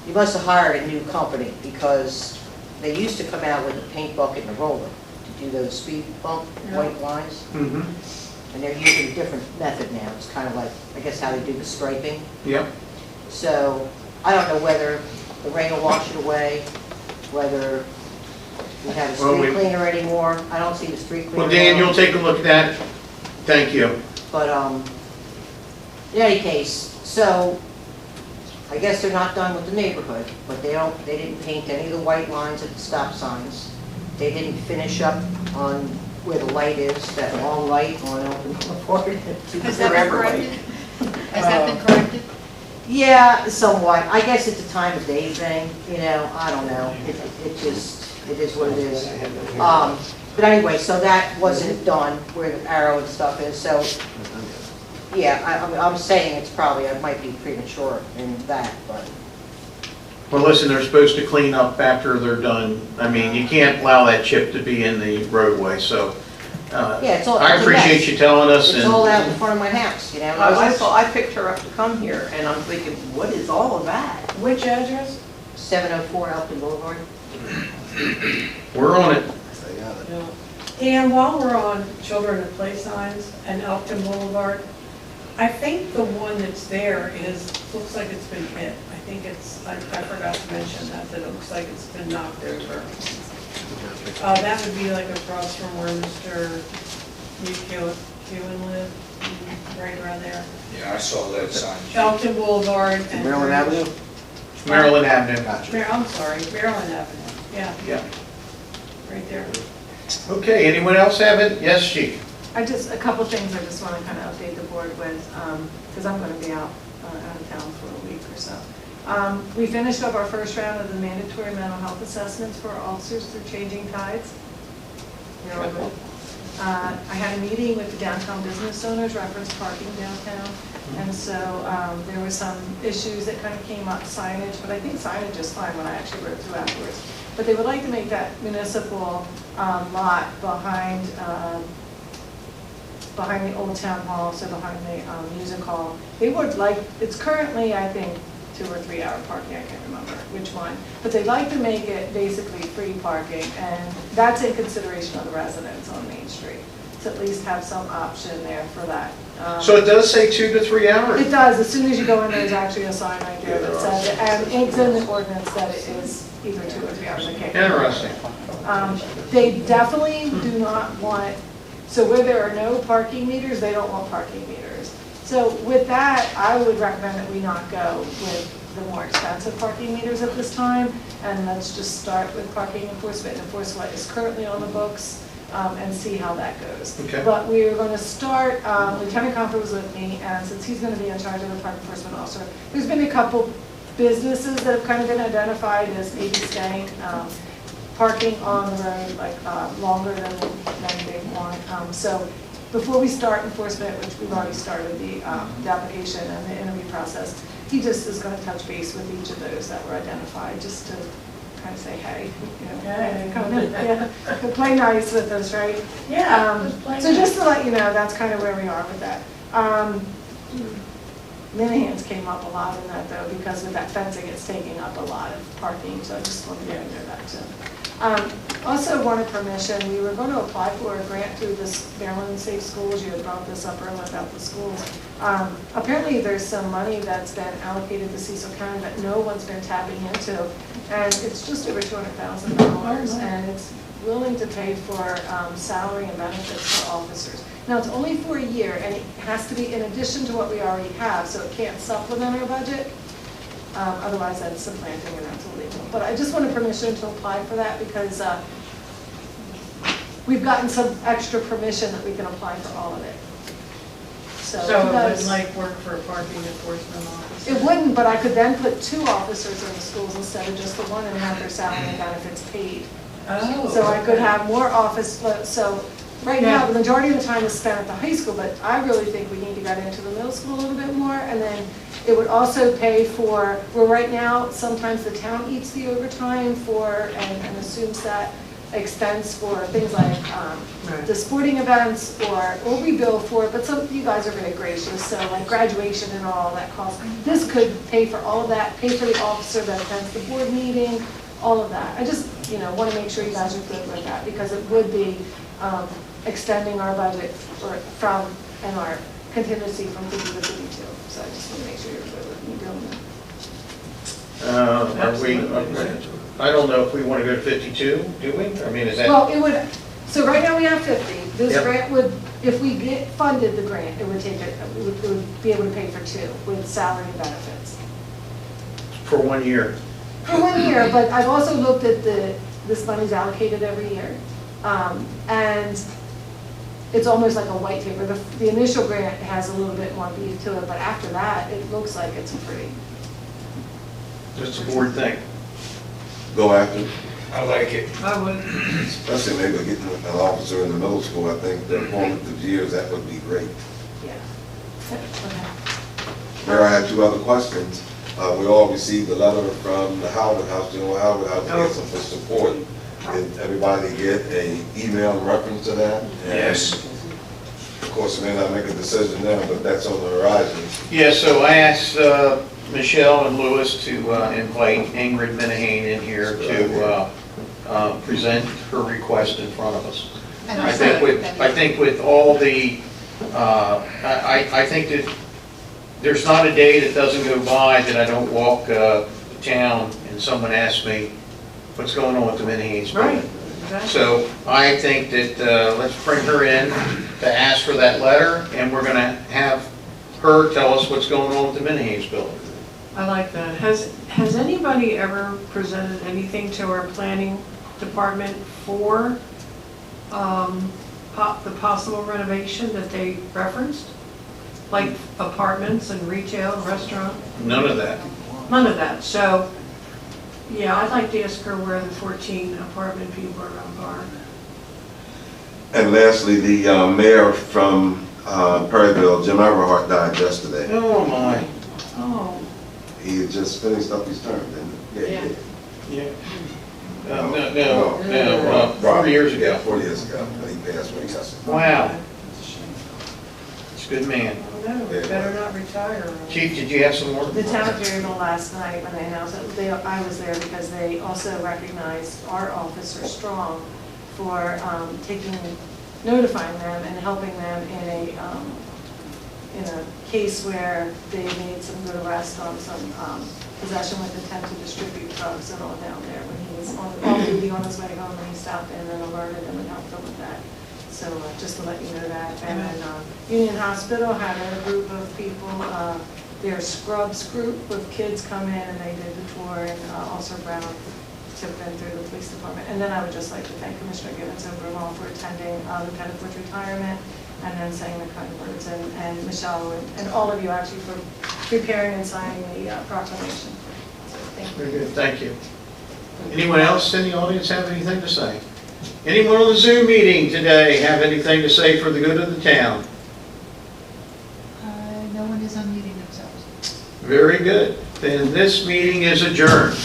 [SPEAKER 9] you must have hired a new company, because they used to come out with a paint bucket and a roller to do those speed bump white lines.
[SPEAKER 1] Mm-hmm.
[SPEAKER 9] And they're using a different method now. It's kind of like, I guess, how they do the striping.
[SPEAKER 1] Yep.
[SPEAKER 9] So I don't know whether the rain will wash it away, whether we have a street cleaner anymore. I don't see the street cleaner.
[SPEAKER 1] Well, Dan, you'll take a look at that. Thank you.
[SPEAKER 9] But in any case, so I guess they're not done with the neighborhood, but they didn't paint any of the white lines at the stop signs. They didn't finish up on where the light is, that long light on Elton Boulevard.
[SPEAKER 11] Has that been corrected? Has that been corrected?
[SPEAKER 9] Yeah, somewhat. I guess it's a time of day thing, you know, I don't know. It is what it is. But anyway, so that wasn't done where the arrow and stuff is, so, yeah, I'm saying it's probably, I might be premature in that, but.
[SPEAKER 1] Well, listen, they're supposed to clean up after they're done. I mean, you can't allow that chip to be in the roadway, so
[SPEAKER 9] Yeah, it's all.
[SPEAKER 1] I appreciate you telling us.
[SPEAKER 9] It's all out in front of my house, you know.
[SPEAKER 3] I picked her up to come here, and I'm thinking, what is all of that?
[SPEAKER 8] Which address?
[SPEAKER 9] 704 Elton Boulevard.
[SPEAKER 1] We're on it.
[SPEAKER 21] And while we're on children at play signs and Elkton Boulevard, I think the one that's there looks like it's been hit. I think I forgot to mention that it looks like it's been knocked over. That would be like across from where Mr. Kewen lived, right around there.
[SPEAKER 7] Yeah, I saw that sign.
[SPEAKER 21] Elkton Boulevard. And
[SPEAKER 17] Maryland Avenue?
[SPEAKER 1] Maryland Avenue.
[SPEAKER 17] Gotcha.
[SPEAKER 21] I'm sorry, Maryland Avenue, yeah.
[SPEAKER 1] Yeah.
[SPEAKER 21] Right there.
[SPEAKER 1] Okay, anyone else have it? Yes, Chief.
[SPEAKER 8] A couple things I just want to kind of update the board with, because I'm going to be out of town for a week or so. We finished up our first round of the mandatory mental health assessments for our officers through Changing Tides. I had a meeting with the downtown business owners, reference parking downtown, and so there were some issues that kind of came up, signage, but I think signage is fine when I actually wrote through afterwards. But they would like to make that municipal lot behind the old town hall, so behind the music hall. They would like, it's currently, I think, 2 or 3 hour parking, I can't remember which one. But they'd like to make it basically free parking, and that's in consideration of the residents on Main Street, to at least have some option there for that.
[SPEAKER 1] So it does say 2 to 3 hours?
[SPEAKER 8] It does. As soon as you go in, there's actually a sign right there that says it, and it's in the ordinance that it is either 2 or 3 hours. I can't remember.
[SPEAKER 1] Interesting.
[SPEAKER 8] They definitely do not want, so where there are no parking meters, they don't want parking meters. So with that, I would recommend that we not go with the more expensive parking meters at this time, and let's just start with parking enforcement. Enforce what is currently on the books, and see how that goes.
[SPEAKER 1] Okay.
[SPEAKER 8] But we are going to start, Lieutenant Comfort was with me, and since he's going to be in charge of the park enforcement officer, there's been a couple businesses that have kind of been identified as maybe staying, parking on the road like longer than they want. So before we start enforcement, which we've already started the application and the interview process, he just is going to touch base with each of those that were identified, just to kind of say, hey, you know,
[SPEAKER 21] Hey.
[SPEAKER 8] come in, yeah, play nice with us, right?
[SPEAKER 21] Yeah, just play
[SPEAKER 8] So just
[SPEAKER 21] nice.
[SPEAKER 8] to let you know, that's kind of where we are with that. Minihans came up a lot in that though, because with that fencing, it's taking up a lot of parking, so I just wanted to know that too. Also wanted permission, we were going to apply for a grant through this Maryland Safe Schools, you had brought this up earlier about the schools. Apparently there's some money that's been allocated to Cecil County that no one's been tapping into, and it's just over $200,000, and it's willing to pay for salary and benefits for officers. Now, it's only for a year, and it has to be in addition to what we already have, so it can't supplement our budget. Otherwise, that's supplanting and that's illegal. But I just wanted permission to apply for that because we've gotten some extra permission that we can apply for all of it. So
[SPEAKER 21] So
[SPEAKER 8] you
[SPEAKER 21] it
[SPEAKER 8] guys-
[SPEAKER 21] wouldn't like work for a parking enforcement officer?
[SPEAKER 8] It wouldn't, but I could then put 2 officers in the schools instead of just the one and have their salary and benefits paid.
[SPEAKER 21] Oh.
[SPEAKER 8] So I could have more office, so right now,
[SPEAKER 21] Yeah.
[SPEAKER 8] the majority of the time is spent at the high school, but I really think we need to get into the middle school a little bit more. And then it would also pay for, well, right now, sometimes the town eats the overtime for, and assumes that expense for things like the sporting events, or we bill for it, but some, you guys are very gracious, so like graduation and all that cost. This could pay for all of that, pay for the officer that attends the board meeting, all of that. I just, want to make sure you guys are good with that, because it would be extending our budget from, and our contingency from 50 to 52. So I just want to make sure you're good with me doing that.
[SPEAKER 1] I don't know if we want to go to 52, do we? I mean, is that?
[SPEAKER 8] Well, it would, so right now we have 50. This
[SPEAKER 1] Yep.
[SPEAKER 8] grant would, if we get funded the grant, it would take it, it would be able to pay for 2 with salary and benefits.
[SPEAKER 1] For 1 year.
[SPEAKER 8] For 1 year, but I've also looked at this money's allocated every year. And it's almost like a white paper. The initial grant has a little bit more beef to it, but after that, it looks like it's pretty.
[SPEAKER 1] What's the board think?
[SPEAKER 2] Go after,
[SPEAKER 7] I like it.
[SPEAKER 21] I would.
[SPEAKER 2] especially maybe getting an officer in the middle school, I think the formative years, that would be great.
[SPEAKER 8] Yeah. Okay.
[SPEAKER 2] Mayor, I have 2 other questions. We all received a letter from the Howard House, General Howard House, asking for support. Did everybody get an email in reference to that? And
[SPEAKER 7] Yes.
[SPEAKER 2] Of course, we may not make a decision now, but that's on the horizon.
[SPEAKER 1] Yeah, so I asked Michelle and Louis to invite Ingrid Minihane in here to present her request in front of us.
[SPEAKER 11] And
[SPEAKER 1] I think with all the, I think that there's not a day that doesn't go by that I don't walk the town and someone asks me, what's going on with the Minihanes building?
[SPEAKER 21] Right, exactly.
[SPEAKER 1] So I think that let's bring her in to ask for that letter, and we're gonna have her tell us what's going on with the Minihanes building.
[SPEAKER 21] I like that. Has anybody ever presented anything to our planning department for the possible renovation that they referenced? Like apartments and retail and restaurant?
[SPEAKER 1] None of that.
[SPEAKER 21] None of that. So, yeah, I'd like to ask her where the 14 apartment people are going to park.
[SPEAKER 2] And lastly, the mayor from Perryville, Jim Everhart, died yesterday.
[SPEAKER 1] Oh, my.
[SPEAKER 21] Oh.
[SPEAKER 2] He had just finished up his term, didn't he? Yeah, he did.
[SPEAKER 1] Yeah.
[SPEAKER 2] No,
[SPEAKER 1] 4 years ago.
[SPEAKER 2] Yeah, 4 years ago. He passed away yesterday.
[SPEAKER 1] Wow. It's a good man.
[SPEAKER 21] No, better not retire.
[SPEAKER 1] Chief, did you have some more?
[SPEAKER 8] The town of Perryville last night, when they announced it, I was there because they also recognized our officer Strong for notifying them and helping them in a case where they made some good arrests on some possession with intent to distribute drugs and all down there when he was on duty on his way home, and he stopped in and alerted them and helped them with that. So just to let you know that. And then Union Hospital had a group of people, their Scrubs group with kids come in and they did the tour, and Officer Brown tipped in through the police department. And then I would just like to thank Commissioner Gibbons overall for attending Lieutenant Wood's retirement, and then saying the kind words, and Michelle, and all of you actually for preparing and signing the proclamation. So thank you.
[SPEAKER 1] Very good, thank you. Anyone else in the audience have anything to say? Anyone on the Zoom meeting today have anything to say for the good of the town?
[SPEAKER 11] No one is unmuting themselves.
[SPEAKER 1] Very good. Then this meeting is adjourned.